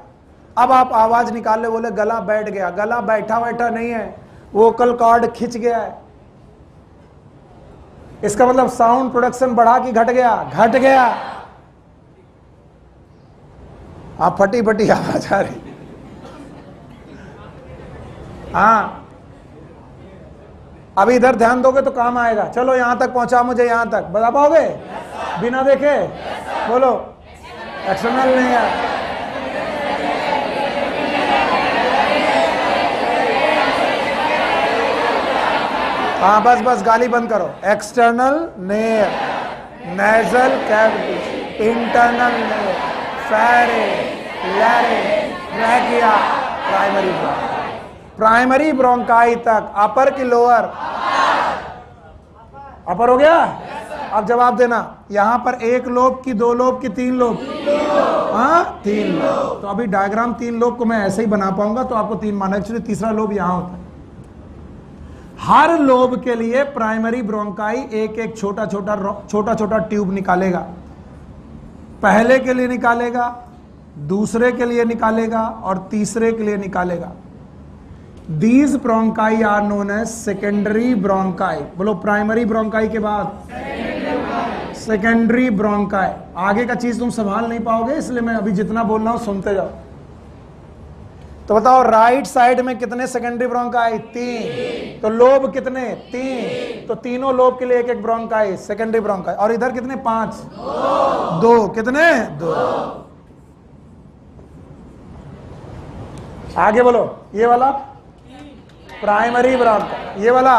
अब आप आवाज निकाल ले, बोले गला बैठ गया। गला बैठा बैठा नहीं है, वोकल कॉर्ड खिंच गया है। इसका मतलब साउंड प्रोडक्शन बढ़ा कि घट गया? घट गया। आप फटी फटी आवाज आ रही। हाँ, अभी इधर ध्यान दोगे तो काम आएगा। चलो यहां तक पहुंचा, मुझे यहां तक बता पाओगे? बिना देखे बोलो। एक्सटर्नल नहीं है। हाँ बस बस गाली बंद करो। External near, nasal cavity, internal near, pharynx, larynx, trachea, primary bronchi. Primary bronchi तक, अपर की लोअर? अपर हो गया। अब जवाब देना, यहां पर एक लोब की, दो लोब की, तीन लोब? हाँ, तीन लोब। तो अभी डायग्राम तीन लोब को मैं ऐसे ही बना पाऊंगा, तो आपको तीन माना। एक्चुअली तीसरा लोब यहां होता है। हर लोब के लिए प्राइमरी ब्रोंकाई एक एक छोटा छोटा ट्यूब निकालेगा। पहले के लिए निकालेगा, दूसरे के लिए निकालेगा, और तीसरे के लिए निकालेगा। These bronchi are known as secondary bronchi। बोलो, प्राइमरी ब्रोंकाई के बाद सेकेंडरी ब्रोंकाई। आगे का चीज तुम संभाल नहीं पाओगे, इसलिए मैं अभी जितना बोल रहा हूं सुनते जाओ। तो बताओ, राइट साइड में कितने सेकेंडरी ब्रोंकाई? तीन। तो लोब कितने? तीन। तो तीनों लोब के लिए एक एक ब्रोंकाई, सेकेंडरी ब्रोंकाई। और इधर कितने? पांच। दो। कितने? दो। आगे बोलो, ये वाला प्राइमरी ब्रोंकाई, ये वाला।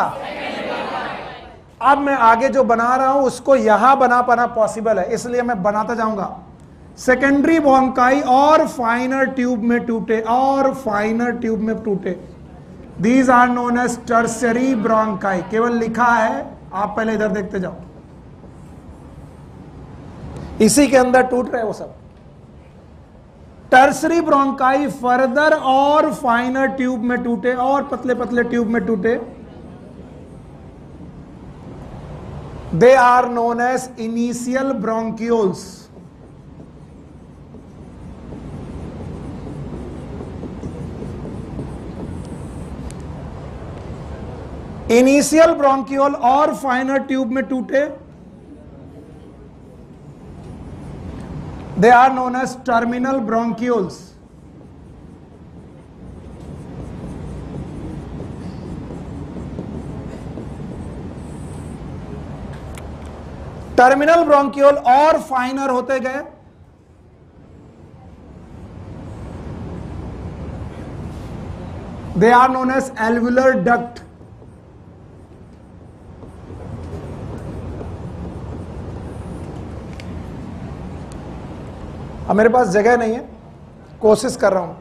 अब मैं आगे जो बना रहा हूं उसको यहां बना पाना पॉसिबल है, इसलिए मैं बनाता जाऊंगा। सेकेंडरी ब्रोंकाई और फाइनर ट्यूब में टूटे, और फाइनर ट्यूब में टूटे। These are known as tertiary bronchi. केवल लिखा है, आप पहले इधर देखते जाओ। इसी के अंदर टूट रहे वो सब। टर्शियरी ब्रोंकाई फर्दर और फाइनर ट्यूब में टूटे, और पतले पतले ट्यूब में टूटे। They are known as initial bronchioles. Initial bronchiole और फाइनर ट्यूब में टूटे, they are known as terminal bronchioles. Terminal bronchiole और फाइनर होते गए, they are known as alveolar duct. अब मेरे पास जगह नहीं है, कोशिश कर रहा हूं।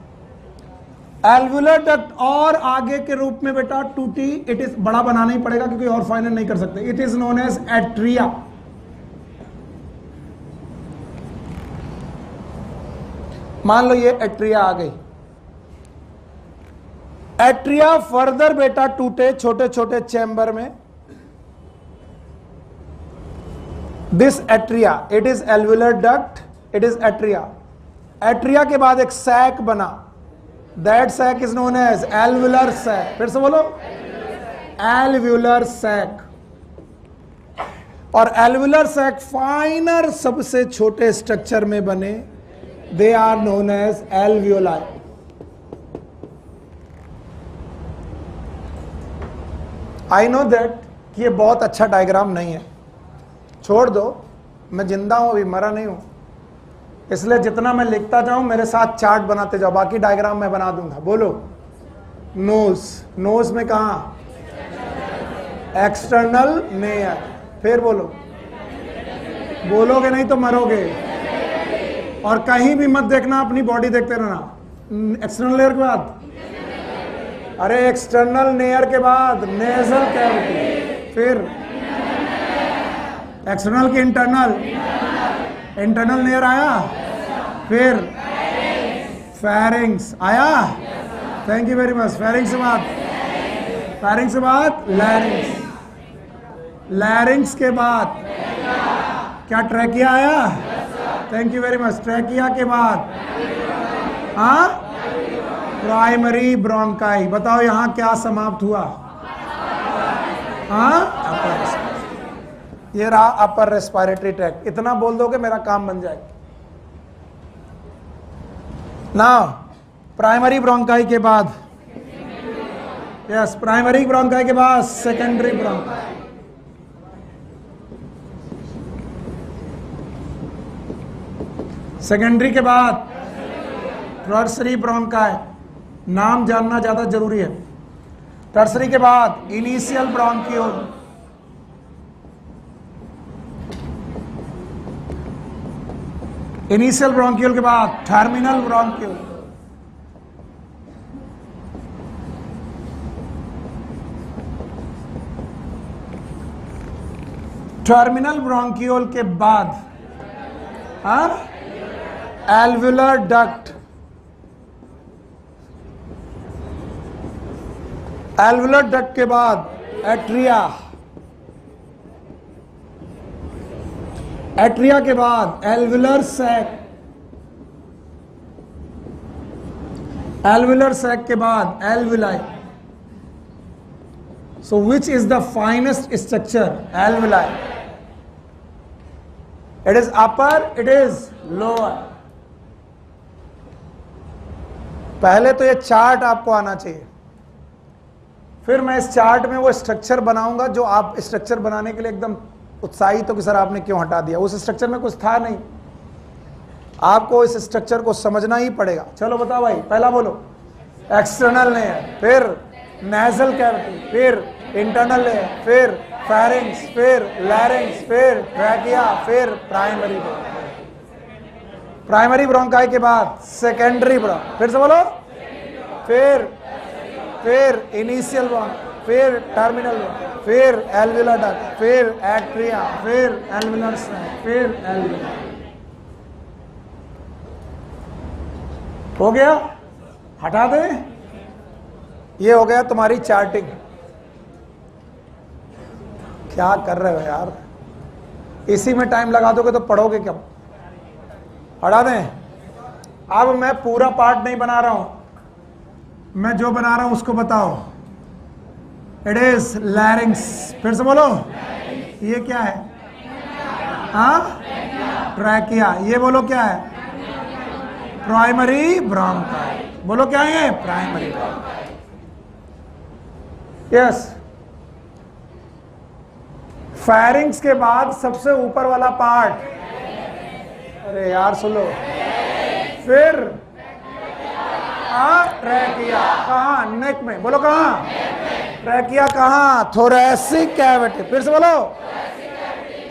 एल्वुलर डक्ट और आगे के रूप में बेटा टूटी, इट इज बड़ा बनाना ही पड़ेगा क्योंकि और फाइनल नहीं कर सकते। It is known as atria. मान लो ये एट्रिया आ गई। एट्रिया फर्दर बेटा टूटे छोटे छोटे चैम्बर में। This atria, it is alveolar duct, it is atria. Atria के बाद एक सैक बना, that sac is known as alveolar sac. फिर से बोलो, एल्वुलर सैक। और एल्वुलर सैक फाइनर सबसे छोटे स्ट्रक्चर में बने, they are known as alveoli. I know that कि ये बहुत अच्छा डायग्राम नहीं है, छोड़ दो, मैं जिंदा हूं, अभी मरा नहीं हूं, इसलिए जितना मैं लिखता जाऊं मेरे साथ चार्ट बनाते जाओ, बाकी डायग्राम मैं बना दूंगा। बोलो, नोज, नोज में कहा, एक्सटर्नल नेयर। फिर बोलो, बोलोगे नहीं तो मरोगे। और कहीं भी मत देखना, अपनी बॉडी देखते रहना। एक्सटर्नल लेयर के बाद, अरे एक्सटर्नल नेयर के बाद नेजल कैविटी, फिर एक्सटर्नल की इंटरनल, इंटरनल नेयर आया, फिर फेरिंग्स आया। Thank you very much. Pharynx से बाद, फेरिंग्स से बाद लैरिंग्स, लैरिंग्स के बाद क्या ट्रैकिया आया। Thank you very much. Trachea के बाद हाँ प्राइमरी ब्रोंकाई। बताओ यहां क्या समाप्त हुआ। हाँ, ये रहा अपर रेस्पिरेटरी ट्रैक्ट। इतना बोल दोगे मेरा काम बन जाएगा। ना प्राइमरी ब्रोंकाई के बाद, यस, प्राइमरी ब्रोंकाई के बाद सेकेंडरी ब्रोंकाई। सेकेंडरी के बाद टर्सरी ब्रोंकाई। नाम जानना ज्यादा जरूरी है। टर्सरी के बाद इनिशियल ब्रोंकियोल, इनिशियल ब्रोंकियोल के बाद टर्मिनल ब्रोंकियोल, टर्मिनल ब्रोंकियोल के बाद एल्वुलर डक्ट, एल्वुलर डक्ट के बाद एट्रिया, एट्रिया के बाद एल्वुलर सैक, एल्वुलर सैक के बाद alveoli. So which is the finest structure? Alveoli. It is upper, it is lower. पहले तो ये चार्ट आपको आना चाहिए, फिर मैं इस चार्ट में वो स्ट्रक्चर बनाऊंगा जो आप स्ट्रक्चर बनाने के लिए एकदम उत्साहित हो कि सर आपने क्यों हटा दिया। उस स्ट्रक्चर में कुछ था नहीं, आपको इस स्ट्रक्चर को समझना ही पड़ेगा। चलो बताओ भाई, पहला बोलो एक्सटर्नल लेयर, फिर नेजल कैविटी, फिर इंटरनल लेयर, फिर फेरिंग्स, फिर लैरिंग्स, फिर ट्रैकिया, फिर प्राइमरी ब्रोंकाई। प्राइमरी ब्रोंकाई के बाद सेकेंडरी ब्रोंकाई, फिर से बोलो, फिर इनिशियल ब्रोंकाई, फिर टर्मिनल ब्रोंकाई, फिर एल्वुलर डक्ट, फिर एट्रिया, फिर एल्वुलर सैक, फिर एल्वुलर। हो गया? हटा दे। ये हो गया तुम्हारी चार्टिंग। क्या कर रहे हो यार, इसी में टाइम लगा दोगे तो पढ़ोगे क्या? हटा दें। अब मैं पूरा पार्ट नहीं बना रहा हूं, मैं जो बना रहा हूं उसको बताओ। It is लैरिंग्स। फिर से बोलो, ये क्या है? हाँ, ट्रैकिया। ये बोलो क्या है? Primary bronchi. बोलो क्या है? Primary bronchi. यस। फेरिंग्स के बाद सबसे ऊपर वाला पार्ट, अरे यार सुनो, फिर ट्रैकिया कहाँ, नेक में, बोलो कहाँ, ट्रैकिया कहाँ, थोरैसिक कैविटी, फिर से बोलो,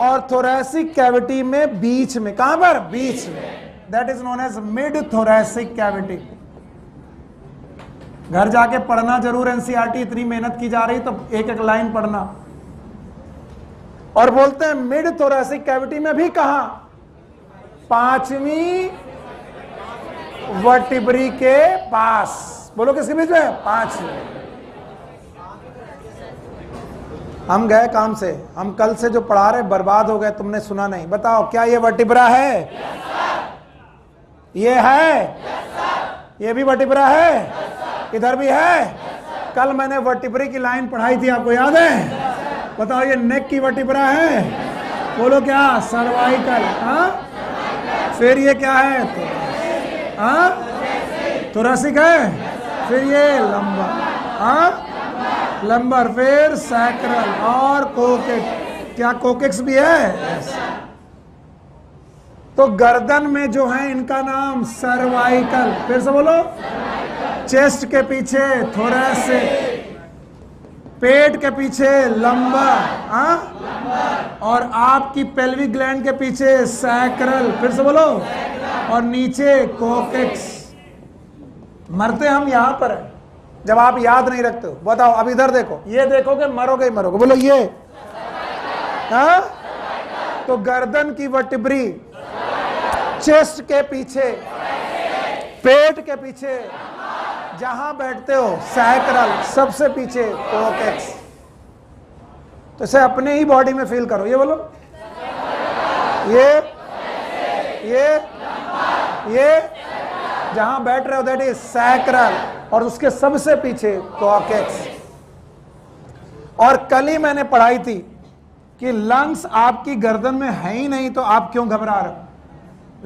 और थोरैसिक कैविटी में बीच में, कहां पर, बीच में, that is known as mid thoracic cavity. घर जाके पढ़ना जरूर, एनसीईआरटी इतनी मेहनत की जा रही तो एक एक लाइन पढ़ना। और बोलते हैं मिड थोरैसिक कैविटी में भी कहा, पांचवी वर्टिब्री के पास, बोलो किसके बीच में, पांचवी। हम गए काम से, हम कल से जो पढ़ा रहे बर्बाद हो गए, तुमने सुना नहीं। बताओ क्या ये वर्टिब्रा है? ये है, ये भी वर्टिब्रा है, इधर भी है। कल मैंने वर्टिब्रे की लाइन पढ़ाई थी, आपको याद है? बताओ ये नेक की वर्टिब्रा है, बोलो क्या, सर्वाइकल। हाँ, फिर ये क्या है, हाँ थोरैसिक है, फिर ये लंबा, हाँ लंबर, फिर सैक्रल और कोकेक्स। क्या कोकेक्स भी है? तो गर्दन में जो है इनका नाम सर्वाइकल, फिर से बोलो, चेस्ट के पीछे थोरैसिक, पेट के पीछे लंबर, और आपकी पेल्विक ग्लैंड के पीछे सैक्रल, फिर से बोलो, और नीचे कोकेक्स। मरते हम यहां पर है जब आप याद नहीं रखते हो। बताओ अब इधर देखो, ये देखोगे मरोगे ही मरोगे, बोलो ये, हाँ? तो गर्दन की वर्टिब्री, चेस्ट के पीछे, पेट के पीछे, जहां बैठते हो सैक्रल, सबसे पीछे कोकेक्स। तो इसे अपने ही बॉडी में फील करो, ये बोलो, ये जहां बैठ रहे हो दैट इज सैक्रल, और उसके सबसे पीछे कोकेक्स। और कल ही मैंने पढ़ाई थी कि लंग्स आपकी गर्दन में है ही नहीं, तो आप क्यों घबरा रहे हो?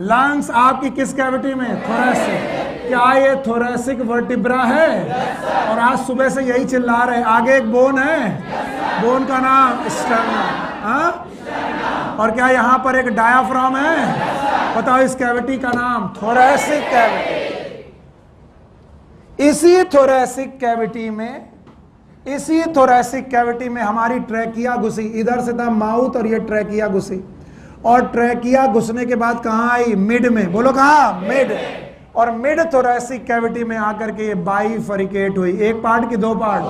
लंग्स आपकी किस कैविटी में, थोरैसिक। क्या ये थोरैसिक वर्टिब्रा है? और आज सुबह से यही चिल्ला रहे, आगे एक बोन है, बोन का नाम स्टर्नम, हाँ? और क्या यहाँ पर एक डायाफ्राम है? बताओ इस कैविटी का नाम थोरैसिक कैविटी। इसी थोरैसिक कैविटी में हमारी ट्रैकिया घुसी, इधर से था माउथ और ये ट्रैकिया घुसी, और ट्रैकिया घुसने के बाद कहां आई, मिड में, बोलो कहां, मिड। और मिड थोरैसिक कैविटी में आकर के ये बाइफरिकेट हुई, एक पार्ट की दो पार्ट,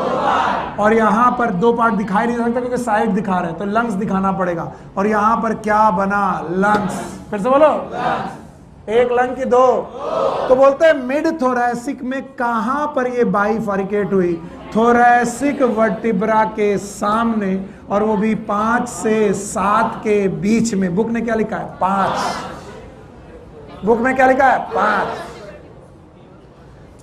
और यहां पर दो पार्ट दिखाई नहीं सकता क्योंकि साइड दिखा रहे हैं, तो लंग्स दिखाना पड़ेगा। और यहां पर क्या बना, लंग्स, फिर से बोलो, एक लंग की दो। तो बोलते हैं मिड थोरैसिक में कहां पर ये बाइफरिकेट हुई, थोरैसिक वर्टिब्रा के सामने, और वो भी 5 से 7 के बीच में। बुक ने क्या लिखा है, 5। बुक में क्या लिखा है, 5।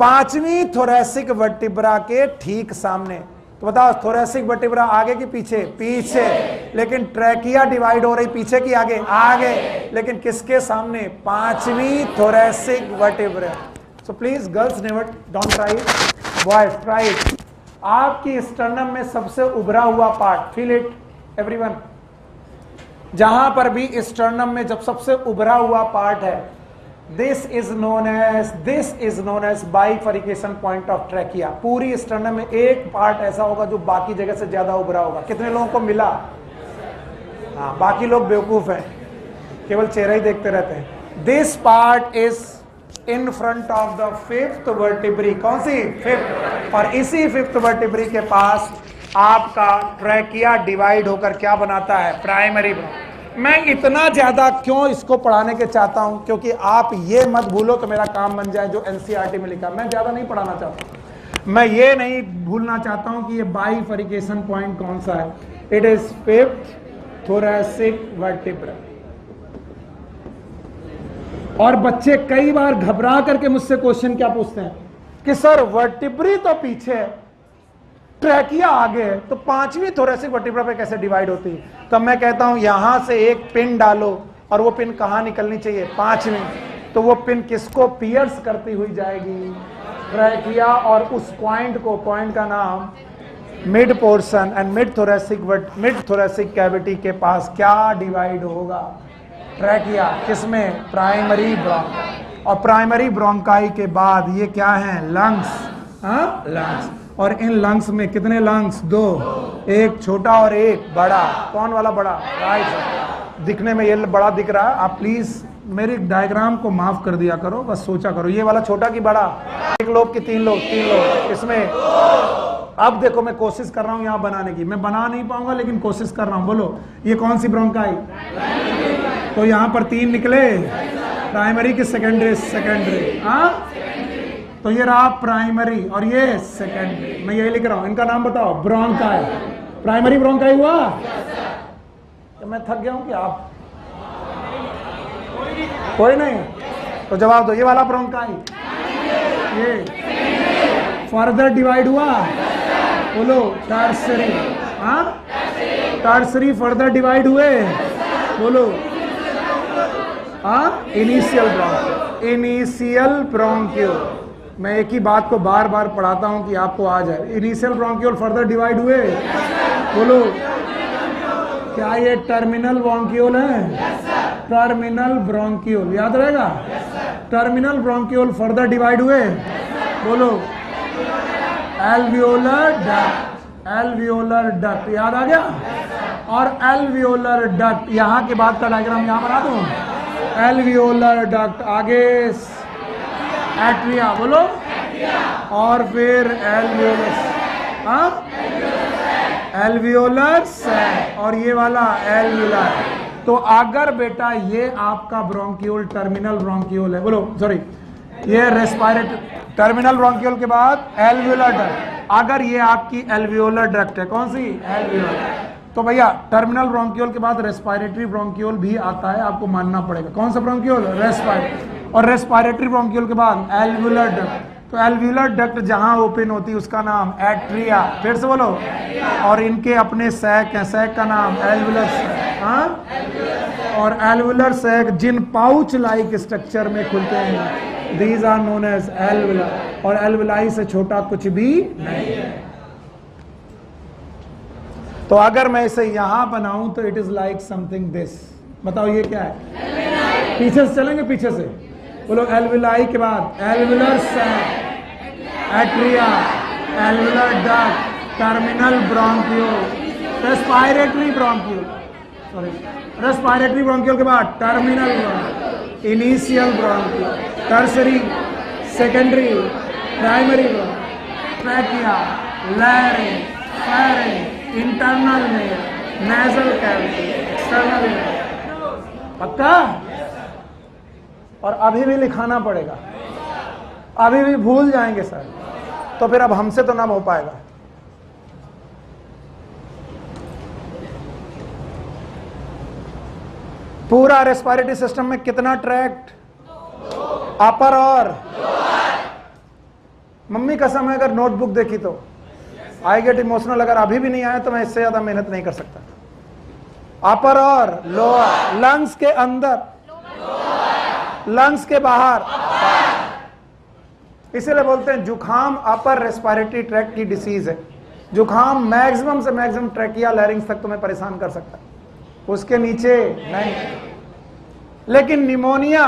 पांचवी थोरैसिक वर्टिब्रा के ठीक सामने। तो बताओ थोरैसिक वर्टिब्रा आगे की पीछे, पीछे, लेकिन ट्रैकिया डिवाइड हो रही पीछे की आगे, आगे, लेकिन किसके सामने, पांचवी thoracic vertebra. So please girls never don't try it, boys try it. आपकी स्टर्नम में सबसे उभरा हुआ पार्ट, फील इट एवरीवन, जहां पर भी स्टर्नम में जब सबसे उभरा हुआ पार्ट है, this is known as bifurcation point of trachea. पूरी स्टर्नम में एक पार्ट ऐसा होगा जो बाकी जगह से ज्यादा उभरा होगा। कितने लोगों को मिला? हाँ, बाकी लोग बेवकूफ हैं, केवल चेहरा ही देखते रहते हैं। This part is in front of the 5th vertebrae. कौन सी? 5th। और इसी 5th वर्टिब्री के पास आपका ट्रैकिया डिवाइड होकर क्या बनाता है, प्राइमरी। मैं इतना ज्यादा क्यों इसको पढ़ाने के चाहता हूं, क्योंकि आप ये मत भूलो तो मेरा काम बन जाए जो एनसीईआरटी में लिखा। मैं ज्यादा नहीं पढ़ाना चाहता, मैं ये नहीं भूलना चाहता हूं कि ये बाइफरिकेशन पॉइंट कौन सा है। It is 5th thoracic vertebra. और बच्चे कई बार घबरा करके मुझसे क्वेश्चन क्या पूछते हैं कि सर वर्टिब्री तो पीछे है, ट्रैकिया आगे है, तो पांचवी थोरैसिक वर्टिब्रा पे कैसे डिवाइड होती है? तब मैं कहता हूं यहां से एक पिन डालो, और वो पिन कहां निकलनी चाहिए, पांचवी। तो वो पिन किसको पियर्स करती हुई जाएगी, ट्रैकिया और उस पॉइंट को, पॉइंट का नाम mid portion and mid thoracic cavity के पास क्या डिवाइड होगा? ट्रैकिया। किसमें? Primary bronchi. और प्राइमरी ब्रोंकाई के बाद ये क्या है? लंग्स। हाँ, लंग्स। और इन लंग्स में कितने लंग्स? 2, एक छोटा और एक बड़ा। कौन वाला बड़ा? राइट। दिखने में ये बड़ा दिख रहा है, आप प्लीज मेरी डायग्राम को माफ कर दिया करो, बस सोचा करो ये वाला छोटा कि बड़ा? 1 लोब कि 3 लोब? 3 लोब। इसमें अब देखो मैं कोशिश कर रहा हूं यहां बनाने की, मैं बना नहीं पाऊंगा लेकिन कोशिश कर रहा हूं। बोलो ये कौन सी ब्रोंकाई? तो यहां पर 3 निकले, प्राइमरी की सेकेंडरी। हाँ, तो ये रहा प्राइमरी और ये सेकेंडरी। मैं यही लिख रहा हूं, इनका नाम बताओ। ब्रोंकाई। प्राइमरी ब्रोंकाई हुआ? तो मैं थक गया हूं कि आप कोई नहीं? तो जवाब दो। ये वाला ब्रोंकाई, ये फर्दर डिवाइड हुआ? बोलो टर्सरी। हाँ, टर्सरी फर्दर डिवाइड हुए? बोलो। हाँ, इनिशियल ब्रोंक्यूल। मैं एक ही बात को बार बार पढ़ाता हूं कि आपको आ जाए। इनिशियल ब्रोंक्यूल फर्दर डिवाइड हुए? बोलो। क्या ये टर्मिनल ब्रोंक्यूल है? टर्मिनल ब्रोंक्यूल याद रहेगा? टर्मिनल ब्रोंक्यूल फर्दर डिवाइड हुए? बोलो। Alveolar duct. एल्वियोलर डक्ट याद आ गया? और एल्वियोलर डक्ट, यहां के बाद का डायग्राम यहां बना दूं। एल्वियोलर डक्ट, आगे एट्रिया। बोलो। और फिर एल्वियोलस। हाँ, एल्वियोलर सैक। और ये वाला एल्वियोलर। तो अगर बेटा ये आपका ब्रोंक्यूल टर्मिनल ब्रोंक्यूल है, बोलो सॉरी, ये रेस्पिरेटरी टर्मिनल ब्रोंक्यूल के बाद एल्वियोलर डक्ट। अगर ये आपकी एल्वियोलर डक्ट है, कौन सी? एल्वियोलर। तो भैया टर्मिनल ब्रोंक्यूल के बाद रेस्पिरेटरी ब्रोंक्यूल भी आता है, आपको मानना पड़ेगा। कौन सा ब्रोंक्यूल? रेस्पिरेटरी। और रेस्पिरेटरी ब्रोंक्यूल के बाद एल्वियोलर डक्ट। तो एल्वियोलर डक्ट जहां ओपन होती है उसका नाम एट्रिया। फिर से बोलो। और इनके अपने सैक हैं, सैक का नाम एल्वियोलर सैक। हाँ, और एल्वियोलर सैक जिन पाउच लाइक स्ट्रक्चर में खुलते हैं, these are known as alveolar. और एल्वियोलाई से छोटा कुछ भी नहीं है। तो अगर मैं इसे यहां बनाऊं तो it is like something this. बताओ ये क्या है? पीछे से चलेंगे, पीछे से बोलो। एल्वियोलाई के बाद alveolar sac, atria, alveolar duct, terminal bronchiole, respiratory bronchiole. Sorry, respiratory bronchiole के बाद terminal bronchiole, initial bronchiole, tertiary, secondary, primary bronchiole, trachea, larynx, pharynx, internal में, नेजल कैविटी, एक्सटर्नल में। पक्का? और अभी भी लिखाना पड़ेगा, अभी भी भूल जाएंगे सर, तो फिर अब हमसे तो ना हो पाएगा। पूरा रेस्पिरेटरी सिस्टम में कितना ट्रैक्ट? अपर और मम्मी कसम है, अगर नोटबुक देखी तो आई गेट इमोशनल। अगर अभी भी नहीं आया तो मैं इससे ज्यादा मेहनत नहीं कर सकता। अपर और लोअर, लंग्स के अंदर, लंग्स के बाहर। इसीलिए बोलते हैं जुखाम अपर रेस्पिरेटरी ट्रैक्ट की डिसीज है। जुखाम मैक्सिमम से मैक्सिमम ट्रैकिया लैरिंग्स तक तुम्हें परेशान कर सकता है, उसके नीचे नहीं। लेकिन निमोनिया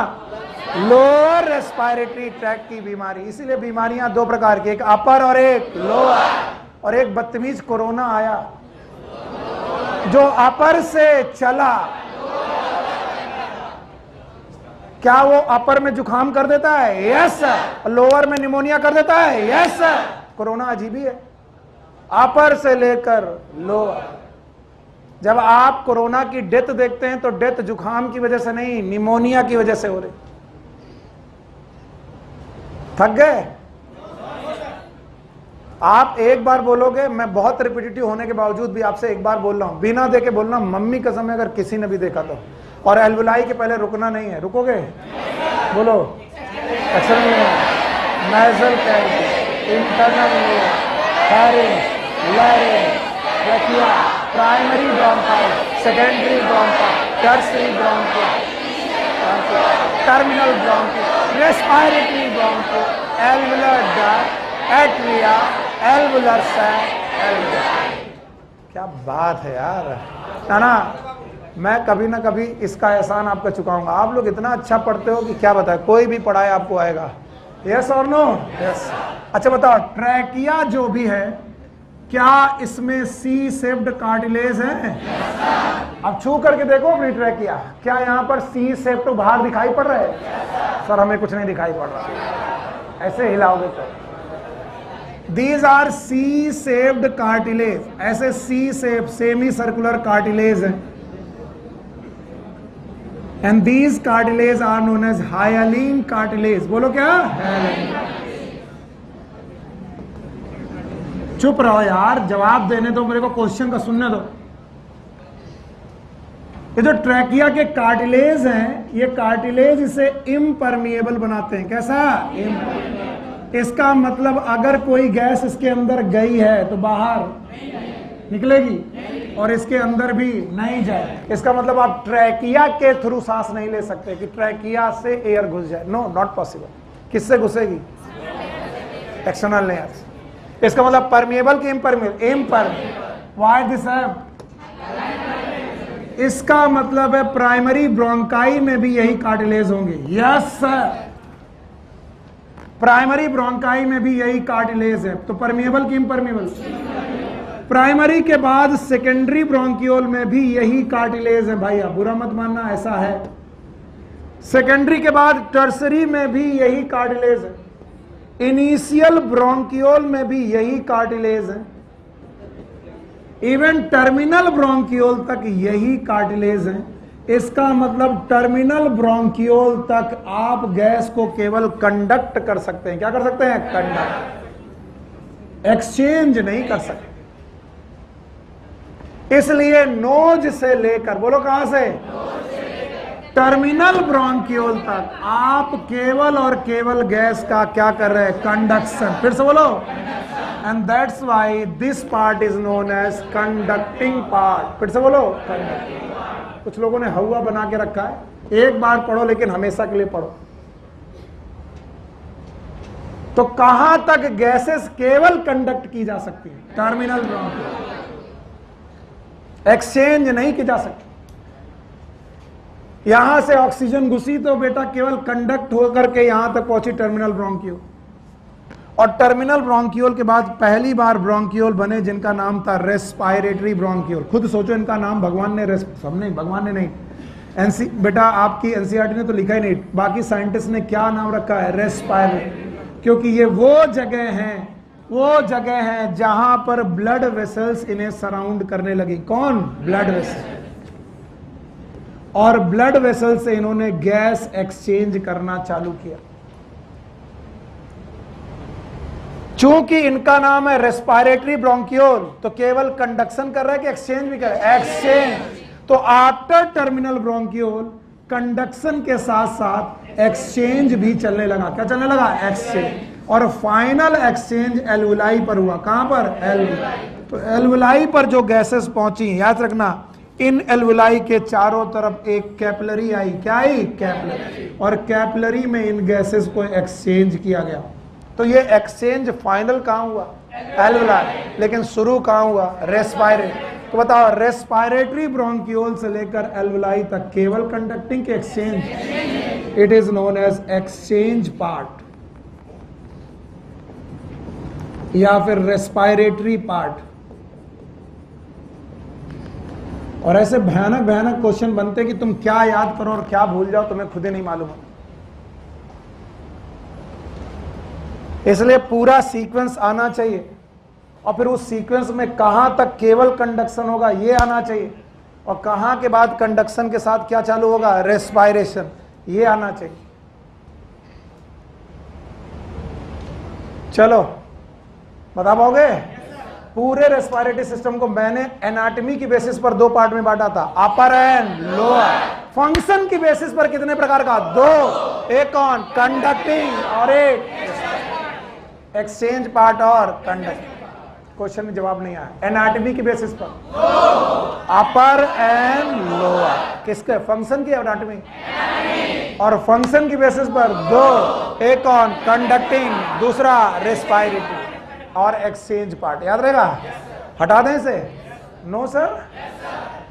लोअर रेस्पिरेटरी ट्रैक्ट की बीमारी। इसीलिए बीमारियां 2 प्रकार की, एक अपर और एक लोअर। और एक बदतमीज कोरोना आया जो अपर से चला, क्या वो अपर में जुखाम कर देता है? Yes sir. लोअर में निमोनिया कर देता है? Yes sir. कोरोना अजीब ही है, अपर से लेकर लोअर। जब आप कोरोना की डेथ देखते हैं तो डेथ जुखाम की वजह से नहीं, निमोनिया की वजह से हो रही। थक गए? आप एक बार बोलोगे, मैं बहुत रिपीटेटिव होने के बावजूद भी आपसे एक बार बोल रहा हूं, बिना देखे बोलना, मम्मी कसम है अगर किसी ने भी देखा तो। और एल्वियोलाई के पहले रुकना नहीं है। रुकोगे? बोलो। External, nasal cavity, internal, pharynx, larynx, trachea, primary bronchi, secondary bronchi, tertiary bronchi, terminal bronchi, respiratory bronchi, alveolar duct, atria, alveolar sac, क्या बात है यार, है ना। मैं कभी ना कभी इसका एहसान आपका चुकाऊंगा। आप लोग इतना अच्छा पढ़ते हो कि क्या बताए, कोई भी पढ़ाए आपको आएगा। यस और नो? यस। अच्छा बताओ, ट्रैकिया जो भी है, क्या इसमें सी शेप्ड कार्टिलेज है? अब छू करके देखो अपनी ट्रैकिया, क्या यहाँ पर सी शेप्ड भाग दिखाई पड़ रहा है? सर हमें कुछ नहीं दिखाई पड़ रहा। ऐसे हिलाओगे तो These are C-shaped cartilage, ऐसे C-shaped semi circular cartilage हैं, and these cartilage are known as hyaline cartilage। बोलो क्या? चुप रहो यार, जवाब देने दो मेरे को, क्वेश्चन का सुनने दो। ये जो ट्रैकिया के कार्टिलेज हैं, ये कार्टिलेज इसे इम्परमिएबल बनाते हैं। कैसा? इसका मतलब अगर कोई गैस इसके अंदर गई है तो बाहर निकलेगी और इसके अंदर भी नहीं जाए। इसका मतलब आप ट्रैकिया के थ्रू सांस नहीं ले सकते कि ट्रैकिया से एयर घुस जाए। No, not possible. किससे घुसेगी? एक्सटर्नल लेयर से। इसका मतलब परमिएबल कि इम्परमिएबल? इम्परमिएबल। व्हाई दिस है? इसका मतलब है प्राइमरी ब्रोंकाई में भी यही कार्टिलेज होंगे। यस सर, प्राइमरी ब्रोंकाई में भी यही कार्टिलेज है। तो परमिएबल कि इम्परमिएबल? प्राइमरी के बाद सेकेंडरी ब्रोंकियोल में भी यही कार्टिलेज है भैया, बुरा मत मानना, ऐसा है। सेकेंडरी के बाद टर्सरी में भी यही कार्टिलेज है। इनिशियल ब्रोंकियोल में भी यही कार्टिलेज है। इवन टर्मिनल ब्रोंकियोल तक यही कार्टिलेज है। इसका मतलब टर्मिनल ब्रोंकियोल तक आप गैस को केवल कंडक्ट कर सकते हैं। क्या कर सकते हैं? कंडक्ट, एक्सचेंज नहीं कर सकते। इसलिए नोज से लेकर, बोलो कहां से? टर्मिनल ब्रोंकियोल तक आप केवल और केवल गैस का क्या कर रहे हैं? कंडक्शन। फिर से बोलो। And that's why this part is known as conducting part. फिर से बोलो, कंडक्टिंग। कुछ लोगों ने हवा बना के रखा है, एक बार पढ़ो लेकिन हमेशा के लिए पढ़ो। तो कहां तक गैसेस केवल कंडक्ट की जा सकती है? Terminal bronchiole. एक्सचेंज नहीं की जा सकती। यहां से ऑक्सीजन घुसी तो बेटा केवल कंडक्ट होकर के यहां तक पहुंची टर्मिनल ब्रोंकियोल। और टर्मिनल ब्रोंकियोल के बाद पहली बार ब्रोंकियोल बने जिनका नाम था रेस्पायरेटरी ब्रोंकियोल। खुद सोचो, इनका नाम भगवान ने सब नहीं, भगवान ने नहीं, बेटा आपकी एनसीईआरटी ने तो लिखा ही नहीं, बाकी साइंटिस्ट ने क्या नाम रखा है? रेस्पायरेटरी। क्योंकि ये वो जगह है जहां पर ब्लड वेसल्स इन्हें सराउंड करने लगी। कौन? Blood vessel. और ब्लड वेसल से इन्होंने गैस एक्सचेंज करना चालू किया। चूंकि इनका नाम है रेस्पायरेटरी ब्रोंकियोल, तो केवल कंडक्शन कर रहा है कि एक्सचेंज भी कर रहा है? एक्सचेंज। तो आफ्टर टर्मिनल ब्रोंकियोल कंडक्शन के साथ साथ एक्सचेंज भी चलने लगा। क्या चलने लगा? एक्सचेंज। और फाइनल एक्सचेंज एल्वुलाई पर हुआ। कहां पर? एल्वुलाई। तो एल्वुलाई पर जो गैसेस पहुंची, याद रखना, इन एल्वुलाई के चारों तरफ एक कैपिलरी आई। क्या आई? कैपिलरी। और कैपिलरी में इन गैसेस को एक्सचेंज किया गया। तो ये एक्सचेंज फाइनल कहां हुआ? एल्वुलाई। लेकिन शुरू कहां हुआ? रेस्पायरेटरी। तो बताओ, रेस्पायरेटरी ब्रोंकियोल से लेकर एल्वुलाई तक केवल कंडक्टिंग के exchange, it is known as exchange part या फिर रेस्पायरेटरी पार्ट। और ऐसे भयानक भयानक क्वेश्चन बनते कि तुम क्या याद करो और क्या भूल जाओ, तुम्हें खुद ही नहीं मालूम। इसलिए पूरा सीक्वेंस आना चाहिए, और फिर उस सीक्वेंस में कहां तक केवल कंडक्शन होगा ये आना चाहिए, और कहां के बाद कंडक्शन के साथ क्या चालू होगा? रेस्पायरेशन, ये आना चाहिए। चलो बता पाओगे? पूरे रेस्पिरेटरी सिस्टम को मैंने एनाटॉमी की बेसिस पर दो पार्ट में बांटा था, अपर एंड लोअर। फंक्शन की बेसिस पर कितने प्रकार का? दो, एक कौन? कंडक्टिंग और एक एक्सचेंज पार्ट और कंडक्टिंग। क्वेश्चन में जवाब नहीं आया। एनाटॉमी की बेसिस पर अपर एंड लोअर, किसके? फंक्शन की एनाटॉमी। और फंक्शन की बेसिस पर दो, एक कौन? कंडक्टिंग, दूसरा रेस्पिरेटरी। और एक्सचेंज पार्ट, याद रहेगा? हटा दें इसे? No sir?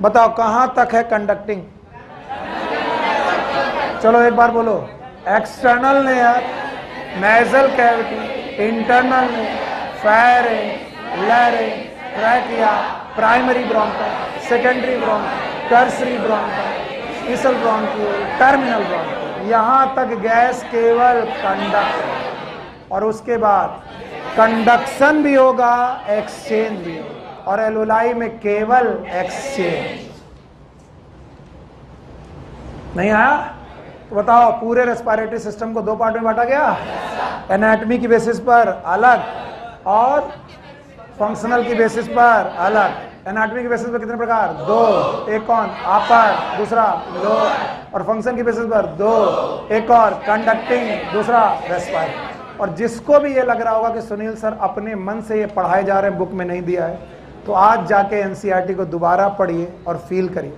बताओ कहां तक है कंडक्टिंग? चलो एक बार बोलो, external layer, nasal cavity, internal layer, pharynx, larynx, trachea, primary bronchi, secondary bronchi, tertiary bronchi, इसल ब्रोंक्यूल, टर्मिनल ब्रोंक्यूल, यहां तक गैस केवल कंडक्ट, और उसके बाद कंडक्शन भी होगा, एक्सचेंज भी होगा, और एल्वुलाई में केवल एक्सचेंज। नहीं आया? तो बताओ, पूरे रेस्पिरेटरी सिस्टम को दो पार्ट में बांटा गया, एनाटॉमी की बेसिस पर अलग और फंक्शनल की बेसिस पर अलग। एनाटॉमी की बेसिस पर कितने प्रकार? दो। एक कौन? अपर, दूसरा लोअर। और फंक्शन की बेसिस पर दो, एक और कंडक्टिंग, दूसरा रेस्पिरेटरी। और जिसको भी ये लग रहा होगा कि सुनील सर अपने मन से ये पढ़ाए जा रहे हैं, बुक में नहीं दिया है, तो आज जाके एनसीईआरटी को दोबारा पढ़िए और फील करिए।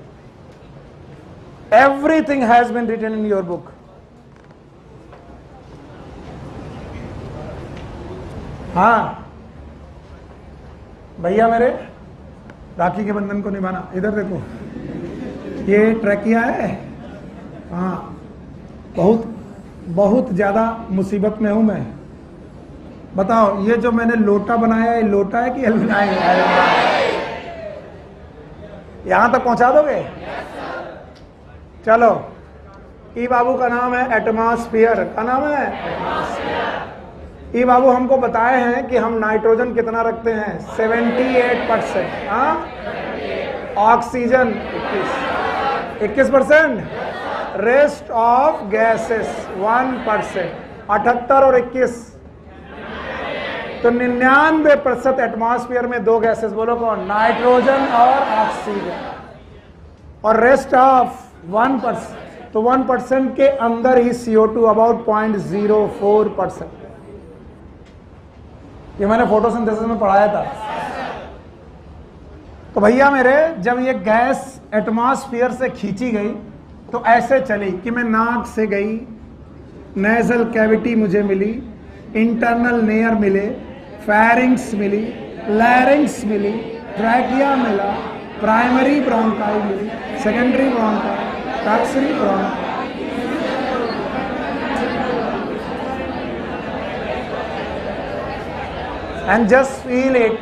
Everything has been written in your book. हाँ भैया मेरे, राखी के बंधन को निभाना। इधर देखो, ये ट्रैकिया है। हाँ, बहुत ज्यादा मुसीबत में हूं मैं। बताओ, ये जो मैंने लोटा बनाया है, लोटा है कि एल्वुलाई है? यहां तक पहुंचा दोगे? चलो, ई बाबू का नाम है एटमॉस्फेयर। का नाम है? ई बाबू हमको बताए हैं कि हम नाइट्रोजन कितना रखते हैं? 78%। हाँ, ऑक्सीजन 21%, रेस्ट ऑफ गैसेस 1%। 78 और 21 तो 99% एटमॉस्फेयर में दो गैसेस, बोलो कौन? नाइट्रोजन और ऑक्सीजन। और रेस्ट ऑफ 1%, तो 1% के अंदर ही CO2, अबाउट 0.04%। ये मैंने फोटोसिंथेसिस में पढ़ाया था। तो भैया मेरे, जब ये गैस एटमॉस्फेयर से खींची गई तो ऐसे चली कि मैं नाक से गई, नेजल कैविटी मुझे मिली, इंटरनल लेयर मिले, फेरिंक्स मिली, लैरिंक्स मिली, ट्रैकिया मिला, प्राइमरी ब्रोंकाई मिली, secondary bronchi, tertiary bronchi. And just feel it,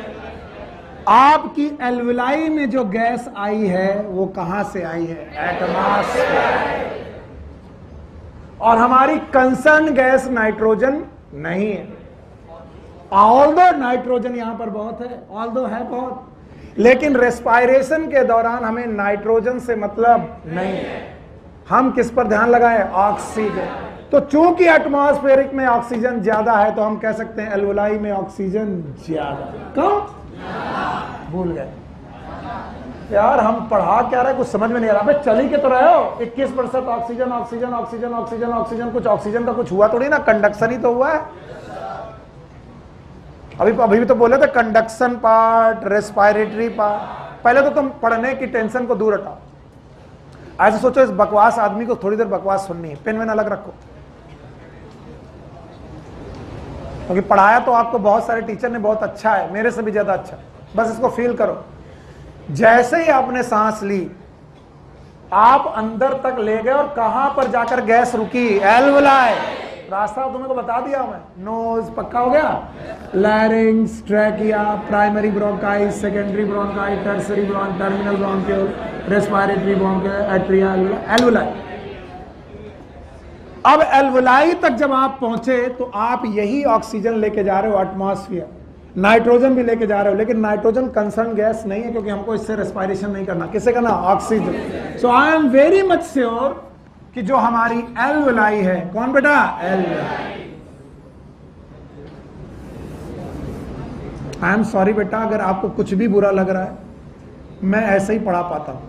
आपकी एल्वुलाई में जो गैस आई है वो कहां से आई है? एटमॉस्फेयर। और हमारी कंसर्न गैस नाइट्रोजन नहीं है। ऑल्दो नाइट्रोजन यहां पर बहुत है, ऑल्दो है बहुत, लेकिन रेस्पिरेशन के दौरान हमें नाइट्रोजन से मतलब नहीं है। हम किस पर ध्यान लगाएं? ऑक्सीजन। तो चूंकि एटमॉस्फेरिक में ऑक्सीजन ज्यादा है तो हम कह सकते हैं एल्वुलाई में ऑक्सीजन ज्यादा। कम? भूल गए यार, हम पढ़ा क्या रहे, कुछ समझ में नहीं आ रहा। भाई चली के तो रहे हो, 21% oxygen oxygen oxygen oxygen oxygen, कुछ ऑक्सीजन का कुछ हुआ थोड़ी ना, कंडक्शन ही तो हुआ है। अभी भी तो बोले थे कंडक्शन पार्ट, रेस्पिरेटरी पार्ट। पहले तो तुम पढ़ने की टेंशन को दूर हटाओ। ऐसे सोचो, इस बकवास आदमी को थोड़ी देर बकवास सुननी है, पेन वेन अलग रखो। क्योंकि पढ़ाया तो आपको बहुत सारे टीचर ने बहुत अच्छा है, मेरे से भी ज्यादा अच्छा। बस इसको फील करो। जैसे ही आपने सांस ली, आप अंदर तक ले गए, और कहां पर जाकर गैस रुकी? एल्वुलाई। रास्ता तुम्हें को बता दिया मैं। नोज पक्का हो गया, larynx, trachea, primary bronchi, secondary bronchi, tertiary bronchi, terminal bronchiole, respiratory bronchi, atria, alveoli. अब एल्वुलाई तक जब आप पहुंचे तो आप यही ऑक्सीजन लेके जा रहे हो, एटमॉस्फेयर, नाइट्रोजन भी लेके जा रहे हो, लेकिन नाइट्रोजन कंसर्न गैस नहीं है, क्योंकि हमको इससे रेस्पिरेशन नहीं करना। किससे करना? Oxygen. So I am very much sure कि जो हमारी एल्वुलाई है, कौन बेटा? एल्वुलाई। आई एम सॉरी बेटा, अगर आपको कुछ भी बुरा लग रहा है, मैं ऐसे ही पढ़ा पाता हूं।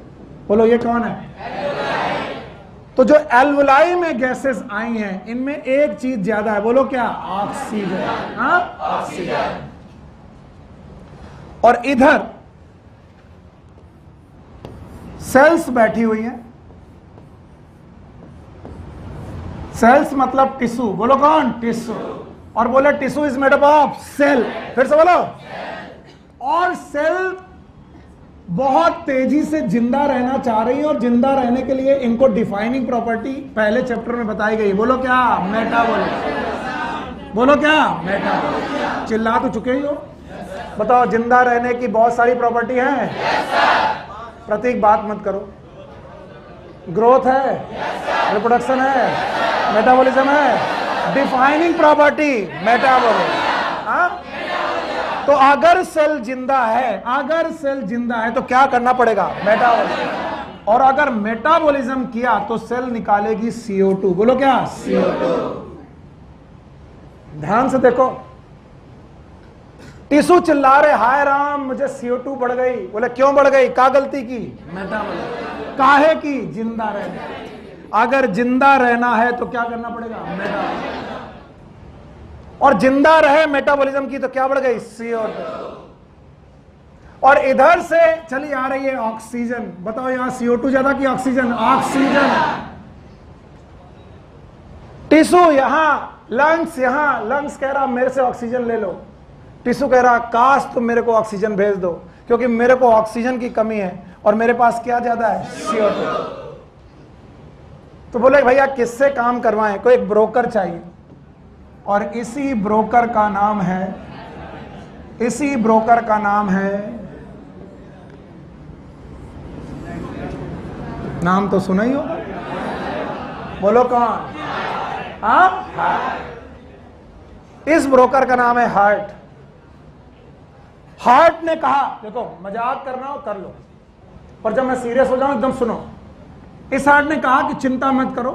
बोलो, ये कौन है? तो जो एल्वुलाई में गैसेस आई हैं, इनमें एक चीज ज्यादा है, बोलो क्या? ऑक्सीजन। हाँ, ऑक्सीजन। और इधर सेल्स बैठी हुई हैं। सेल्स मतलब टिश्यू, बोलो कौन? टिश्यू। और बोले tissue is made up of cell. फिर से बोलो। और सेल बहुत तेजी से जिंदा रहना चाह रही है और जिंदा रहने के लिए इनको डिफाइनिंग प्रॉपर्टी पहले चैप्टर में बताई गई। बोलो क्या? मेटाबॉलिज्म। बोलो क्या? मेटाबॉलिज्म। चिल्ला तो चुके ही हो। बताओ जिंदा रहने की बहुत सारी प्रॉपर्टी है। प्रतीक बात मत करो। ग्रोथ है, रिप्रोडक्शन है, मेटाबॉलिज्म है, डिफाइनिंग प्रॉपर्टी मेटाबॉलिज्म। तो अगर सेल जिंदा है, अगर सेल जिंदा है तो क्या करना पड़ेगा? मेटाबॉलिज्म। और अगर मेटाबॉलिज्म किया तो सेल निकालेगी CO2। बोलो क्या? CO2। ध्यान से देखो, टिश्यू चिल्ला रहे हाय राम मुझे CO2 बढ़ गई। बोले क्यों बढ़ गई? क्या गलती की? मेटाबॉलिज्म। काहे की? जिंदा रहने। अगर जिंदा रहना है तो क्या करना पड़ेगा? मेटाबॉलिज्म। और जिंदा रहे मेटाबॉलिज्म की तो क्या बढ़ गई? CO2। और इधर से चली आ रही है ऑक्सीजन। बताओ यहां CO2 ज्यादा की ऑक्सीजन? ऑक्सीजन। टिश्यू यहां, लंग्स कह रहा मेरे से ऑक्सीजन ले लो। टिश्यू कह रहा काश तुम मेरे को ऑक्सीजन भेज दो, क्योंकि मेरे को ऑक्सीजन की कमी है और मेरे पास क्या ज्यादा है? CO2। तो बोले भैया किससे काम करवाएं? कोई एक ब्रोकर चाहिए और इसी ब्रोकर का नाम है, नाम तो सुना ही हो। बोलो कौन? इस ब्रोकर का नाम है हार्ट। हार्ट ने कहा देखो मजाक करना हो कर लो, पर जब मैं सीरियस हो जाऊं एकदम सुनो। इस हार्ट ने कहा कि चिंता मत करो,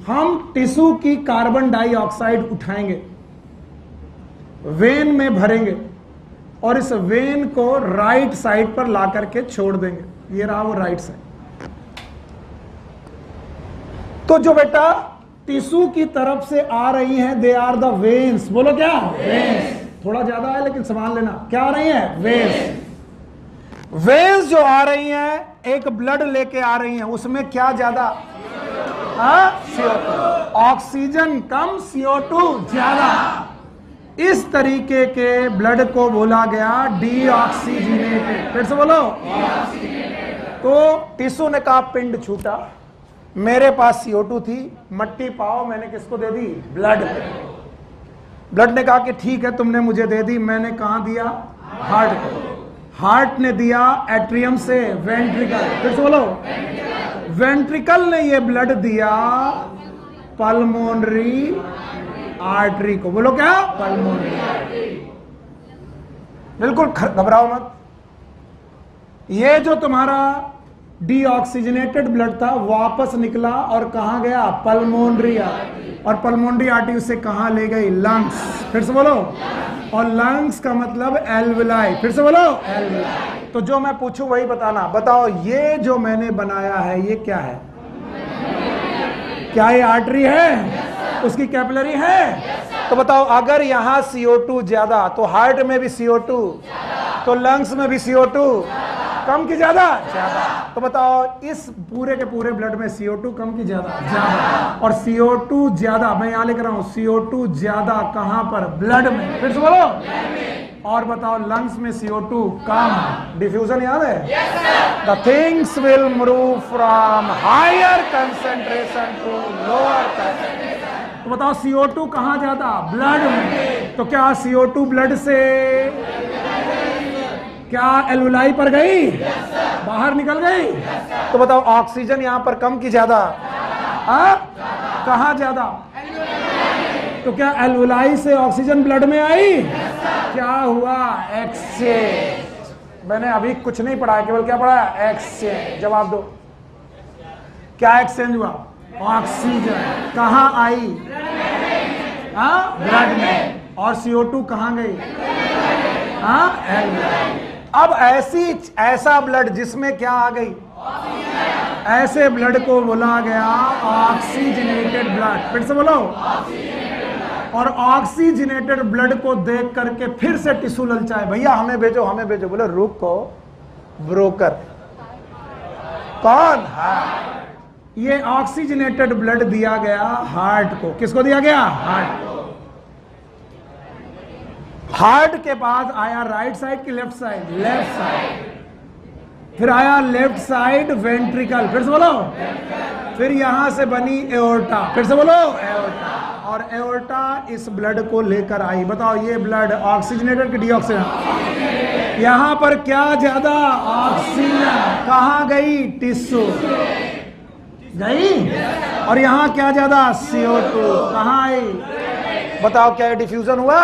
हम टिश्यू की कार्बन डाइऑक्साइड उठाएंगे, वेन में भरेंगे और इस वेन को राइट साइड पर ला करके छोड़ देंगे। ये रहा वो राइट साइड। तो जो बेटा टिश्यू की तरफ से आ रही हैं दे आर द वेन्स। बोलो क्या? वेन्स। थोड़ा ज्यादा है लेकिन संभाल लेना। क्या आ रही हैं? वेन्स। वेन्स जो आ रही हैं एक ब्लड लेके आ रही हैं, उसमें क्या ज्यादा? CO2। ऑक्सीजन कम, CO2 ज्यादा। इस तरीके के ब्लड को बोला गया डीऑक्सीजनेटेड। फिर से बोलो। तो टिश्यू ने कहा पिंड छूटा, मेरे पास CO2 थी, मट्टी पाओ, मैंने किसको दे दी? ब्लड। ब्लड ने कहा कि ठीक है तुमने मुझे दे दी, मैंने कहां दिया? हार्ट को। हार्ट ने दिया एट्रियम से वेंट्रिकल। फिर से बोलो। वेंट्रिकल ने ये ब्लड दिया पल्मोनरी आर्टरी को। बोलो क्या? Pulmonary artery. बिल्कुल घबराओ मत। ये जो तुम्हारा डीऑक्सीजनेटेड ब्लड था वापस निकला और कहां गया? Pulmonary artery. और पल्मोनरी आर्टरी उसे कहां ले गई? लंग्स। फिर से बोलो। और लंग्स का मतलब एल्वेलाई। फिर से बोलो। एल्वेलाई। तो जो मैं पूछूं वही बताना। बताओ ये जो मैंने बनाया है ये क्या है? क्या ये आर्टरी है? उसकी कैपिलरी है? तो बताओ अगर यहां CO2 ज्यादा तो हार्ट में भी CO2, तो लंग्स में भी CO2 कम की ज्यादा? ज्यादा। तो बताओ इस पूरे के पूरे ब्लड में CO2 कम की ज्यादा? ज्यादा। और CO2 ज्यादा, मैं यहां लिख रहा हूं CO2 ज्यादा कहां पर? ब्लड में। फिर से बोलो। और बताओ लंग्स में CO2 कम। डिफ्यूजन याद है? The things will move from higher concentration to lower concentration. तो बताओ CO2 कहां ज्यादा? ब्लड में। तो क्या CO2 ब्लड से क्या एल्वेलाई पर गई? बाहर निकल गई? तो बताओ ऑक्सीजन यहां पर कम की ज्यादा? कहां ज्यादा? तो क्या एल्वेलाई से ऑक्सीजन ब्लड में आई? क्या हुआ? एक्सचेंज। मैंने अभी कुछ नहीं पढ़ा, केवल क्या पढ़ा? एक्सचेंज। जवाब दो। क्या एक्सचेंज हुआ? ऑक्सीजन कहां आई? ब्लड में। और CO2 कहां गई? एल्वेलाई। अब ऐसा ब्लड जिसमें क्या आ गई? ऐसे ब्लड को बोला गया ऑक्सीजनेटेड ब्लड। फिर से बोलो। और ऑक्सीजनेटेड ब्लड को देख करके फिर से टिश्यू ललचाए, भैया हमें भेजो हमें भेजो। बोले रुको, ब्रोकर कौन? ये ऑक्सीजनेटेड ब्लड दिया गया हार्ट को। किसको दिया गया? हार्ट को। हार्ट के पास आया राइट साइड की लेफ्ट साइड? Left side. फिर आया लेफ्ट साइड वेंट्रिकल, फिर से बोलो। फिर यहां से बनी एओर्टा, फिर से बोलो एओर्टा। और एओर्टा इस ब्लड को लेकर आई। बताओ ये ब्लड ऑक्सीजनेटेड कि डीऑक्सीजनेटेड? यहां पर क्या ज्यादा? ऑक्सीजन। कहां गई? टिश्यू गई। और यहां क्या ज्यादा? CO2। कहां आई? बताओ क्या डिफ्यूजन हुआ?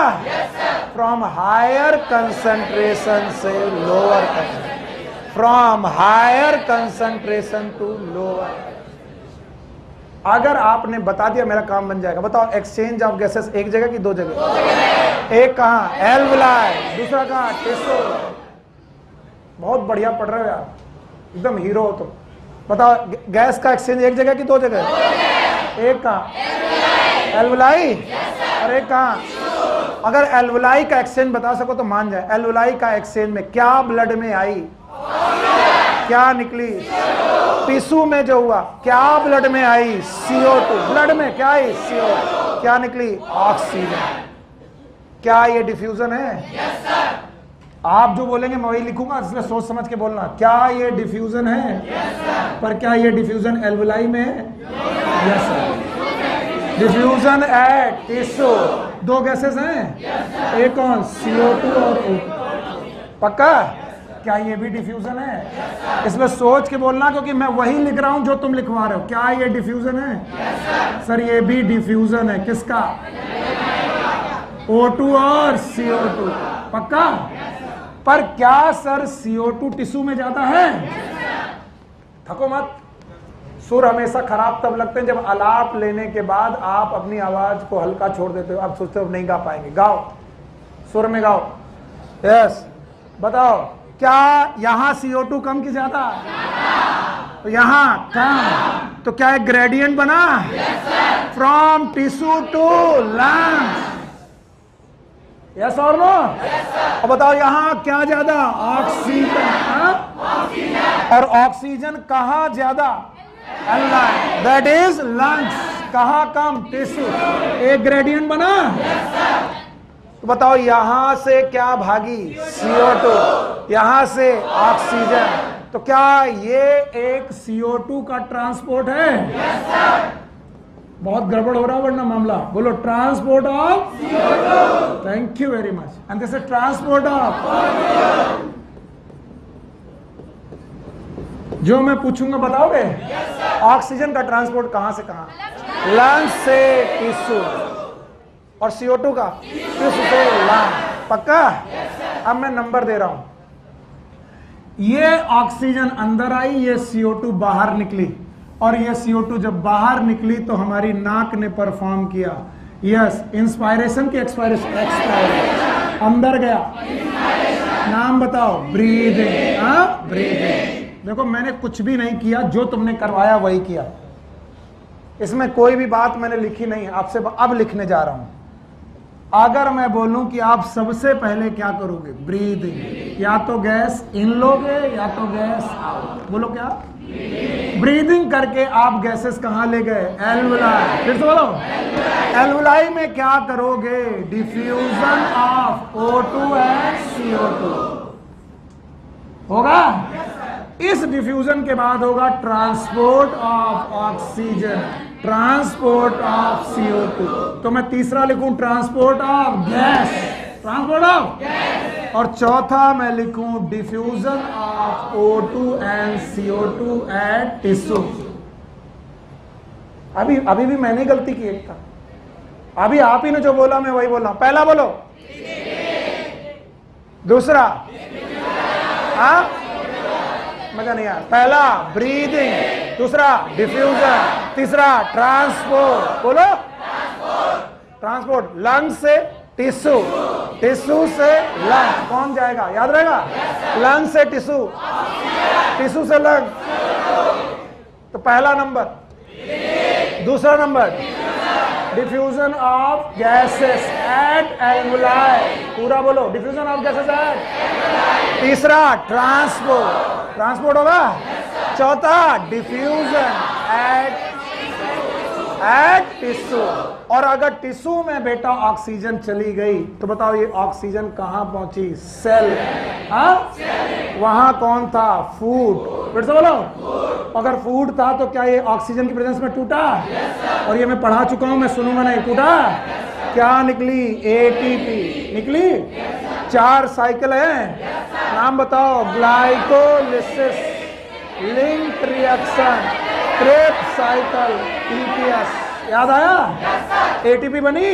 फ्रॉम हायर कंसंट्रेशन से lower concentration, from higher concentration to lower. अगर आपने बता दिया मेरा काम बन जाएगा। बताओ एक्सचेंज ऑफ गैसेस एक जगह की दो जगह? एक कहां? एल्वुलाई। दूसरा कहां? टिश्यू। बहुत बढ़िया पढ़ रहे हो यार, एकदम हीरो हो तुम। बताओ गैस का एक्सचेंज एक जगह की दो जगह? एक कहां? एल्वुलाई। और एक कहां? अगर एल्वुलाई का एक्सचेंज बता सको तो मान जाए। एल्वुलाई का एक्सचेंज में क्या ब्लड में आई? क्या निकली? टिश्यू में जो हुआ क्या ब्लड में आई? CO2। ब्लड में क्या आई? CO2। क्या निकली? ऑक्सीजन। क्या ये डिफ्यूजन है? आप जो बोलेंगे मैं वही लिखूंगा, इसलिए सोच समझ के बोलना। क्या ये डिफ्यूजन है? पर क्या ये डिफ्यूजन एल्वुलाई में है? Yes sir. Diffusion at tissue. दो गैसेस हैं, एक कौन? CO2 और O2। पक्का? क्या ये भी डिफ्यूजन है? इसमें सोच के बोलना, क्योंकि मैं वही लिख रहा हूं जो तुम लिखवा रहे हो। क्या ये डिफ्यूजन है? सर ये भी डिफ्यूजन है। किसका? O2 और CO2। पक्का? पर क्या सर CO2 टिश्यू में ज्यादा है? थको मत। सुर हमेशा खराब तब लगते हैं जब आलाप लेने के बाद आप अपनी आवाज को हल्का छोड़ देते हो। आप सोचते हो नहीं गा पाएंगे। गाओ, सुर में गाओ। यस। बताओ क्या यहां CO2 कम की ज्यादा? तो यहां कम। तो क्या एक ग्रेडियंट बना? From tissue to lungs. Yes और नो? अब बताओ यहां क्या ज्यादा? ऑक्सीजन। और ऑक्सीजन कहां ज्यादा? That is lungs. कहां कम? टिश्यू। एक ग्रेडियंट बना। तो बताओ यहां से क्या भागी? CO2। यहां से ऑक्सीजन। तो क्या ये एक CO2 का ट्रांसपोर्ट है? बहुत गड़बड़ हो रहा है वरना मामला। बोलो transport of CO2। Thank you very much. And this is transport of. जो मैं पूछूंगा बताओगे? ऑक्सीजन का ट्रांसपोर्ट कहां से कहां? लंग्स से टिश्यू। और CO2 का? टिश्यू से लंग। पक्का? अब मैं नंबर दे रहा हूं। ये ऑक्सीजन अंदर आई, ये CO2 बाहर निकली। और ये CO2 जब बाहर निकली तो हमारी नाक ने परफॉर्म किया। यस। इंस्पायरेशन की एक्सपायरेशन? एक्सपायरेशन। अंदर गया। नाम बताओ? ब्रीदिंग। हाँ ब्रीदिंग। देखो मैंने कुछ भी नहीं किया, जो तुमने करवाया वही किया। इसमें कोई भी बात मैंने लिखी नहीं, आपसे अब लिखने जा रहा हूं। अगर मैं बोलूं कि आप सबसे पहले क्या करोगे? ब्रीदिंग। या तो गैस इन लोगे या तो गैस आउट। बोलो क्या? ब्रीदिंग करके आप गैसेस कहां ले गए? एल्वुलाई। फिर से बोलो। एल्वुलाई में क्या करोगे? Diffusion of O2 and CO2 होगा। इस डिफ्यूजन के बाद होगा transport of oxygen, transport of CO2। तो मैं तीसरा लिखूं transport of gas, transport of gas. और चौथा मैं लिखूं diffusion of O2 and CO2 at tissue. अभी भी मैंने गलती की एक था। अभी आप ही ने जो बोला मैं वही बोल रहा हूं। पहला बोलो। दूसरा? हाँ मजा नहीं आया। पहला ब्रीदिंग, दूसरा डिफ्यूजन, तीसरा ट्रांसपोर्ट। बोलो ट्रांसपोर्ट। लंग से टिश्यू, टिश्यू से लंग। कौन जाएगा? याद रहेगा? लंग से टिश्यू, टिश्यू से लंग। तो पहला नंबर। दूसरा number diffusion of gases at alveoli. पूरा बोलो। Diffusion of gases eight. तीसरा ट्रांसपोर्ट, ट्रांसपोर्ट होगा। चौथा डिफ्यूजन एट। Eight tissue. और अगर टिश्यू में बेटा ऑक्सीजन चली गई तो बताओ ये ऑक्सीजन कहां पहुंची? सेल। वहां कौन था? फूड। फिर से बोलो, अगर फूड था तो क्या ये ऑक्सीजन की प्रेजेंस में टूटा? और ये मैं पढ़ा चुका हूं, मैं सुनूंगा नहीं। टूटा? क्या निकली? एटीपी निकली। 4 साइकिल है, नाम बताओ। Glycolysis, link reaction, Krebs cycle, TPS. याद आया? एटीपी बनी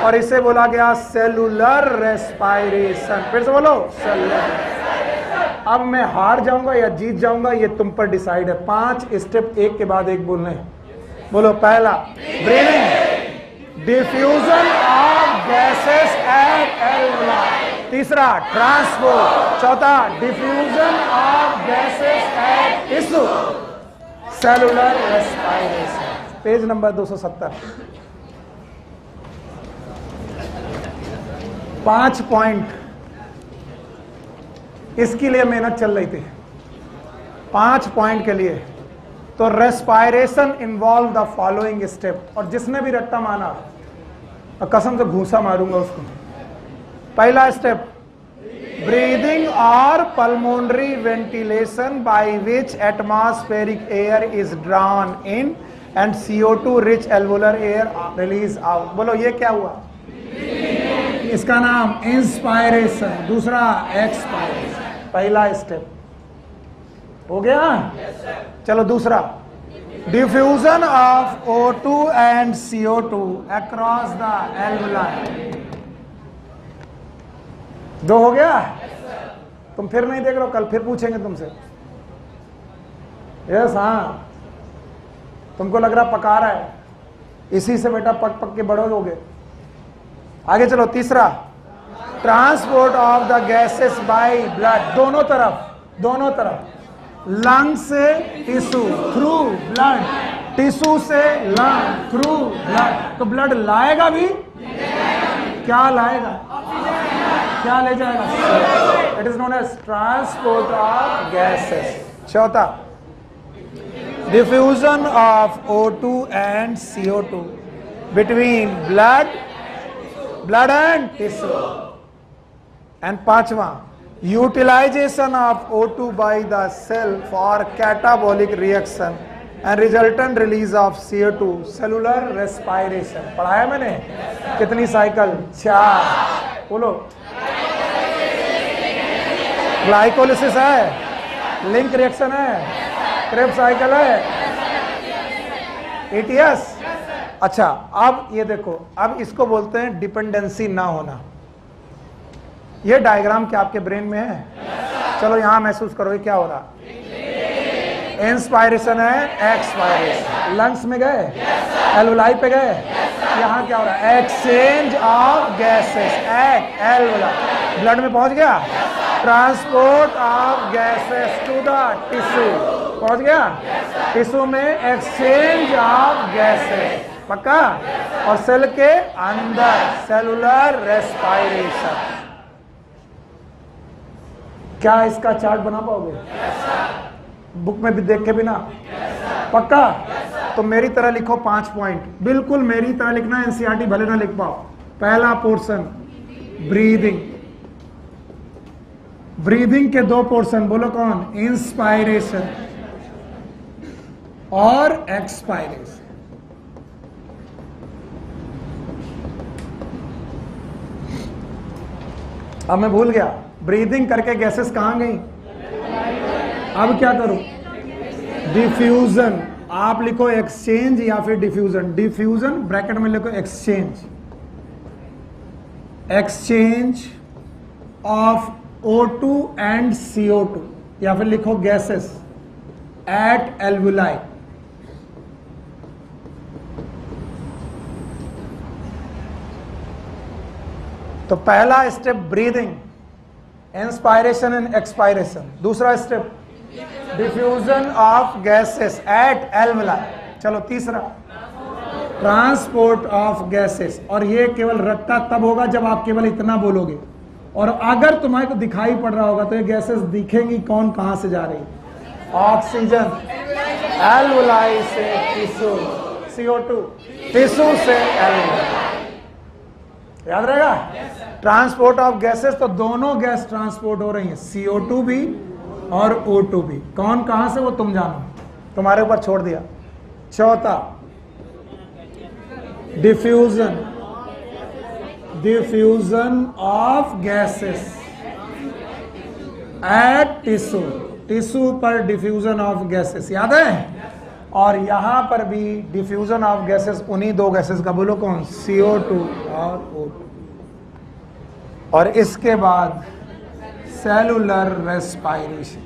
और इसे बोला गया सेलुलर रेस्पायरेशन। फिर से बोलो, सेलुलर। अब मैं हार जाऊंगा या जीत जाऊंगा ये तुम पर डिसाइड है। 5 स्टेप एक के बाद एक बोलने हैं। बोलो, पहला breathing, diffusion of gases at alveoli. तीसरा ट्रांसपोर्ट। चौथा diffusion of gases eight tissue. Cellular respiration. Page number 270। 5 point इसके लिए मेहनत चल रही थी, 5 पॉइंट के लिए। तो respiration involve the following step. और जिसने भी रट्टा माना कसम से घूसा मारूंगा उसको। पहला स्टेप, ब्रीदिंग और pulmonary ventilation by which atmospheric air is drawn in and CO2 rich alveolar air release out. बोलो ये क्या हुआ? इसका नाम इंस्पायरेशन, दूसरा एक्सपायरेशन। पहला स्टेप हो गया। चलो दूसरा, diffusion of O2 and CO2 across the alveoli. 2 हो गया। तुम फिर नहीं देख रहे हो, कल फिर पूछेंगे तुमसे। यस, हाँ, तुमको लग रहा पका रहा है, इसी से बेटा पक पक के बड़े लोगे। आगे चलो, तीसरा, transport of the gases by blood. दोनों तरफ, लंग से टिश्यू थ्रू ब्लड, टिश्यू से लंग थ्रू ब्लड। तो ब्लड लाएगा भी, क्या लाएगा? क्या ले जाएगा? It is known as transport of gases. चौथा, diffusion of O2 and CO2 between blood and tissue. And पांचवा, utilization of O2 by the cell for catabolic reaction and resultant release of CO2, cellular respiration. पढ़ाया मैंने? कितनी cycle? 4। बोलो, glycolysis है, link reaction है, Krebs cycle है, ETS। अच्छा, अब ये देखो, अब इसको बोलते हैं डिपेंडेंसी ना होना। ये डायग्राम क्या आपके ब्रेन में है? चलो यहां महसूस करो, ये क्या हो रहा? इंस्पायरेशन है, एक्सपायरेशन। लंग्स में गए, एल्वुलाई पे गए, यहां क्या हो रहा है? Exchange of gases at alveoli. Blood में पहुंच गया, transport of gases to the tissue. पहुंच गया, टिश्यू में एक्सचेंज ऑफ गैसेस। पक्का? और सेल के अंदर सेलुलर रेस्पायरेशन। क्या इसका चार्ट बना पाओगे? बुक में भी देख के बिना? पक्का? तो मेरी तरह लिखो 5 पॉइंट, बिल्कुल मेरी तरह लिखना। NCERT भले ना लिख पाओ। पहला पोर्शन, ब्रीदिंग। ब्रीदिंग के 2 पोर्शन, बोलो कौन? इंस्पायरेशन और एक्सपायरेशन। अब मैं भूल गया, ब्रीदिंग करके गैसेस कहां गई? अब क्या करूं? डिफ्यूजन। आप लिखो एक्सचेंज या फिर डिफ्यूजन। डिफ्यूजन ब्रैकेट में लिखो exchange, exchange of O2 and CO2, या फिर लिखो गैसेस एट एल्वुलाई। तो पहला step breathing, inspiration and expiration. दूसरा step diffusion of gases at alveoli. चलो तीसरा, ट्रांसपोर्ट ऑफ गैसेस। और ये केवल रट्टा तब होगा जब आप केवल इतना बोलोगे। और अगर तुम्हारे को दिखाई पड़ रहा होगा तो ये गैसेस दिखेंगी कौन कहां से जा रही? ऑक्सीजन एल्वुलाई से टिश्यू, CO2, टिश्यू से एल्वेलाई। याद रहेगा? ट्रांसपोर्ट ऑफ गैसेस, तो दोनों गैस ट्रांसपोर्ट हो रही हैं, CO2 भी और O2 भी। कौन कहां से वो तुम जानो, तुम्हारे ऊपर छोड़ दिया। चौथा, diffusion of gases eight tissue पर डिफ्यूजन ऑफ गैसेस, याद है? और यहां पर भी डिफ्यूजन ऑफ गैसेस उन्हीं दो गैसेस का, बोलो कौन? CO2 और O2। और इसके बाद सेलुलर रेस्पायरेशन,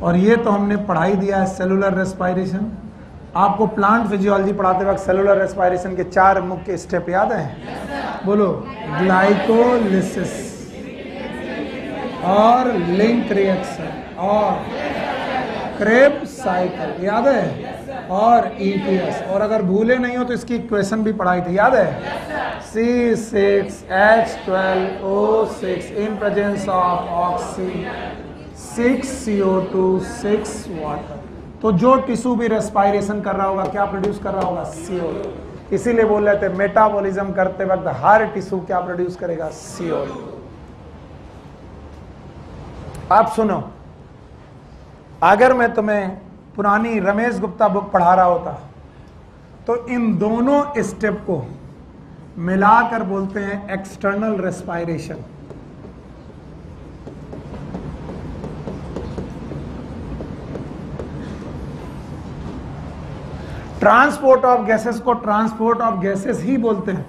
और ये तो हमने पढ़ाई दिया है सेलुलर रेस्पायरेशन। आपको प्लांट फिजियोलॉजी पढ़ाते वक्त सेलुलर रेस्पायरेशन के 4 मुख्य स्टेप याद हैं? बोलो, ग्लाइकोलिसिस और लिंक रिएक्शन और क्रेब्स साइकिल, याद है? और ETS। और अगर भूले नहीं हो तो इसकी इक्वेशन भी पढ़ाई थी, याद है? C6H12O6 in presence of oxygen, 6 CO2, 6 water. तो जो टिश्यू भी रेस्पायरेशन कर रहा होगा, क्या प्रोड्यूस कर रहा होगा? CO2। इसीलिए बोल रहे थे मेटाबॉलिज्म करते वक्त हर टिश्यू क्या प्रोड्यूस करेगा? CO2। आप सुनो, अगर मैं तुम्हें पुरानी रमेश गुप्ता बुक पढ़ा रहा होता तो इन दोनों स्टेप को मिलाकर बोलते हैं external respiration. Transport of gases को ट्रांसपोर्ट ऑफ गैसेस ही बोलते हैं।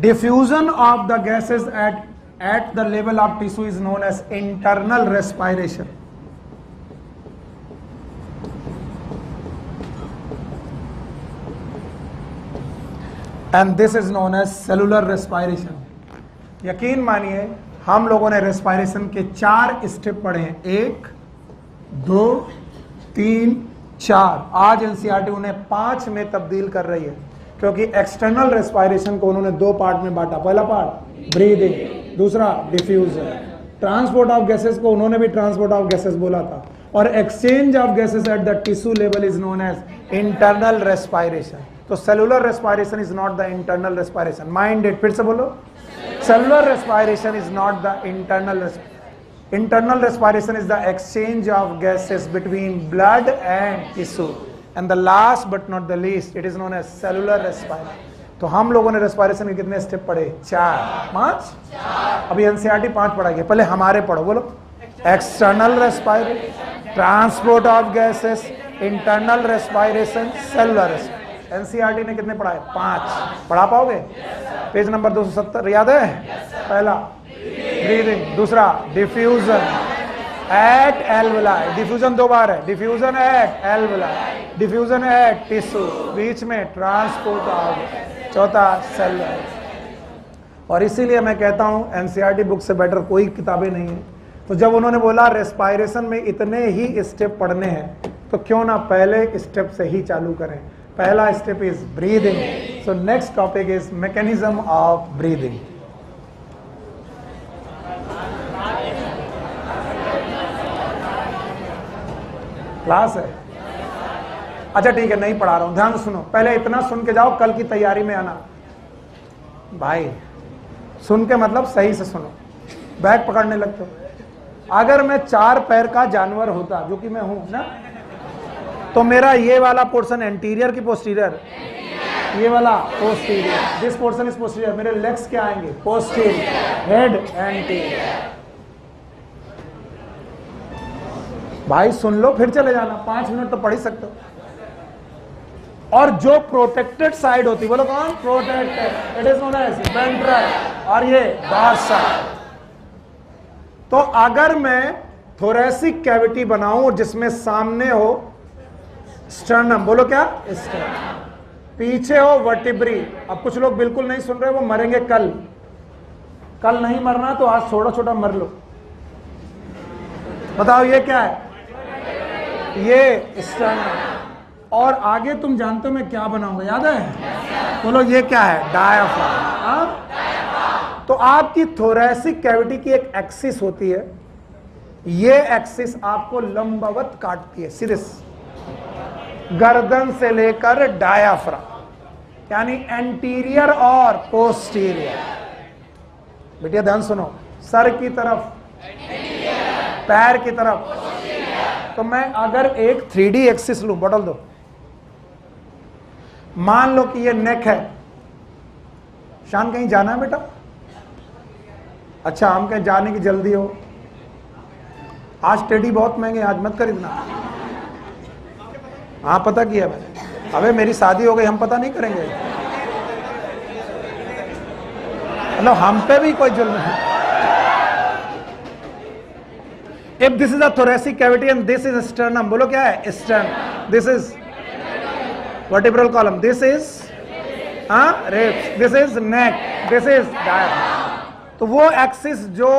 Diffusion of the gases at the level of tissue is known as internal respiration. And this is known as cellular respiration. यकीन मानिए हम लोगों ने रेस्पायरेशन के 4 स्टेप पढ़े हैं, 1, 2, 3, 4। आज एनसीईआरटी उन्हें 5 में तब्दील कर रही है, क्योंकि एक्सटर्नल रेस्पायरेशन को उन्होंने 2 पार्ट में बांटा। पहला पार्ट ब्रीदिंग, दूसरा डिफ्यूजन। ट्रांसपोर्ट ऑफ गैसेस को उन्होंने भी ट्रांसपोर्ट ऑफ गैसेस बोला था, और exchange of gases at the tissue level is known as internal respiration. तो cellular respiration is not the internal respiration. Mind it, फिर से बोलो, cellular respiration is not the internal. Internal respiration is the exchange of gases between blood and tissue, and the last but not the least, it is known as cellular respiration. तो हम लोगों ने respiration के कितने step पढ़े? 4, 5। अभी NCERT 5 पढ़ाएगी, पहले हमारे पढ़ो, बोलो। External respiration, transport of gases, internal respiration, cellular respiration. NCERT ने कितने पढ़ाए? 5। पढ़ा पाओगे? पेज नंबर 270 याद है? पहला ब्रीदिंग, दूसरा डिफ्यूजन एट एल्वेलाई, डिफ्यूजन 2 बार है, diffusion at alveoli, diffusion at tissue, बीच में ट्रांसपोर्ट ऑफ, चौथा सेलुलर। और इसीलिए मैं कहता हूं एनसीईआरटी बुक से बेटर कोई किताबें नहीं है। तो जब उन्होंने बोला रेस्पायरेशन में इतने ही स्टेप पढ़ने हैं, तो क्यों ना पहले स्टेप से ही चालू करें। पहला step is breathing. So next topic is mechanism of breathing. Class है? अच्छा ठीक है, नहीं पढ़ा रहा हूं, ध्यान सुनो। पहले इतना सुन के जाओ, कल की तैयारी में आना भाई। सुन के मतलब सही से सुनो, बैग पकड़ने लगते हो। अगर मैं 4 पैर का जानवर होता, जो कि मैं हूं ना, तो मेरा ये वाला पोर्शन एंटीरियर की पोस्टीरियर, ये वाला posterior, this portion is posterior. मेरे लेग्स क्या आएंगे? Posterior, head anterior. भाई सुन लो, फिर चले जाना, 5 मिनट तो पढ़ ही सकते हो। और जो प्रोटेक्टेड साइड होती, बोलो कौन? Protected, it is known as ventral, और ये डॉर्सल। तो अगर मैं थोरेसिक कैविटी बनाऊं जिसमें सामने हो स्टर्नम, बोलो क्या? स्टर्नम। पीछे हो वर्टिब्री। अब कुछ लोग बिल्कुल नहीं सुन रहे, वो मरेंगे कल। कल नहीं मरना तो आज छोटा छोटा मर लो। बताओ ये क्या है? ये स्टर्नम। और आगे तुम जानते हो मैं क्या बनाऊंगा, याद है? बोलो ये क्या है? डायाफ्राम। तो आपकी थोरेसिक कैविटी की एक एक्सिस होती है, ये एक्सिस आपको लंबवत काटती है, सीधे। गर्दन से लेकर डायाफ्राम, यानी एंटीरियर और पोस्टीरियर। बेटिया ध्यान सुनो, सर की तरफ, पैर की तरफ। तो मैं अगर एक 3D एक्सिस लूं, बदल दो, मान लो कि ये नेक है। शान कहीं जाना है बेटा? अच्छा, हम कहीं जाने की जल्दी हो, आज टेडी बहुत महंगे, आज मत खरीदना। हाँ पता किया मैंने। अबे मेरी शादी हो गई, हम पता नहीं करेंगे? मतलब हम पे भी कोई जुल्म है? If this is a thoracic cavity and this is sternum, बोलो क्या है? Sternum. This is vertebral column. This is ribs. This is neck. This is diaphragm. तो वो एक्सिस जो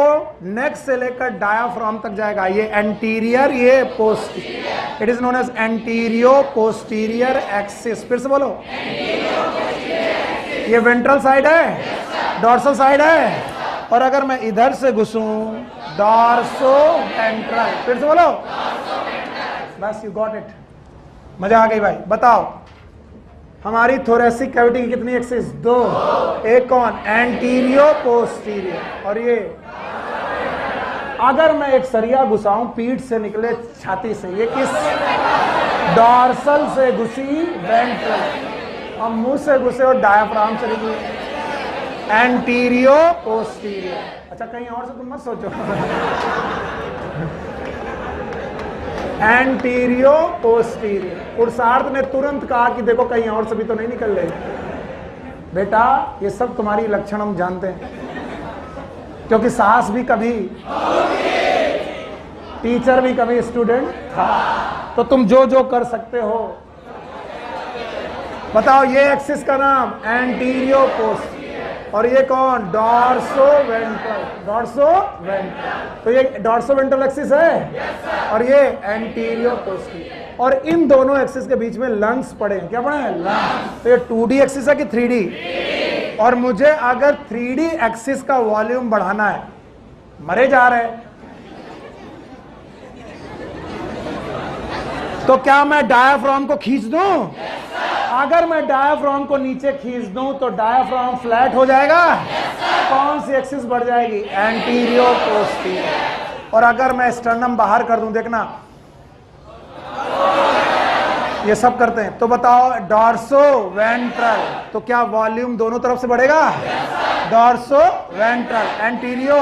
नेक से लेकर डायाफ्राम तक जाएगा, ये एंटीरियर, ये posterior. It is known as antero posterior axis. फिर से बोलो, ये वेंट्रल साइड है, डॉर्सल साइड है, और अगर मैं इधर से घुसूं, डॉर्सो वेंट्रल। फिर से बोलो, बस, यू गॉट इट। मजा आ गई भाई। बताओ, हमारी थोरेसिक कैविटी की कितनी एक्सिस? 2। एक कौन? एंटीरियो पोस्टीरियर। और ये अगर मैं एक सरिया घुसाऊं पीठ से निकले छाती से, ये किस? डॉर्सल से घुसी वेंट्रल, और मुंह से घुसे और डायाफ्राम से निकली एंटीरियो पोस्टीरियर। अच्छा, कहीं और से तुम मत सोचो। एंटीरियो पोस्टीरियर। पुरुषार्थ ने तुरंत कहा कि देखो कहीं और से भी तो नहीं निकल रहे। बेटा ये सब तुम्हारी लक्षण हम जानते हैं, क्योंकि सास भी कभी टीचर भी कभी स्टूडेंट था। तो तुम जो जो कर सकते हो बताओ। ये एक्सिस का नाम एंटीरियो पोस्टीरियर, और ये कौन? Dorso ventral. Dorso ventral. तो ये डॉर्सो वेंट्रल एक्सिस है, और ये एंटीरियो पोस्टीरियर। और इन दोनों एक्सिस के बीच में लंग्स पड़े हैं। क्या पड़े हैं? लंग्स। तो ये 2D एक्सिस है कि 3D? और मुझे अगर 3D एक्सिस का वॉल्यूम बढ़ाना है, मरे जा रहे हैं, तो क्या मैं डायाफ्राम को खींच दूं? अगर मैं डायाफ्राम को नीचे खींच दूं तो डायाफ्राम फ्लैट हो जाएगा। कौन सी एक्सिस बढ़ जाएगी? एंटीरियो पोस्टीरियर। और अगर मैं स्टर्नम बाहर कर दूं, देखना ये सब करते हैं, तो बताओ डॉर्सो वेंट्रल। तो क्या वॉल्यूम दोनों तरफ से बढ़ेगा? Dorso ventral, antero.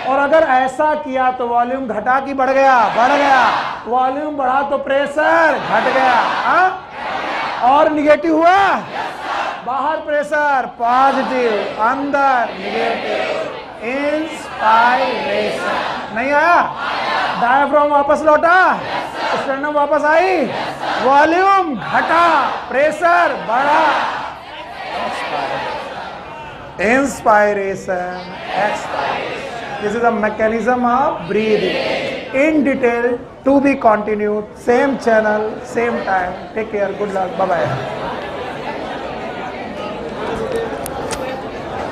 और अगर ऐसा किया तो वॉल्यूम घटा कि बढ़ गया? बढ़ गया। वॉल्यूम बढ़ा तो प्रेशर घट गया। हाँ? और निगेटिव हुआ? बाहर प्रेशर पॉजिटिव, अंदर नेगेटिव। इंस्पायरेशन। नहीं आया? डायाफ्राम वापस लौटा, स्टर्नम वापस आई, वॉल्यूम घटा, प्रेशर बढ़ा। Inspiration, expiration. This is a mechanism of breathing. In detail, to be continued. Same channel, same time. Take care. Good luck. Bye bye.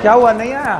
क्या हुआ? नहीं आया?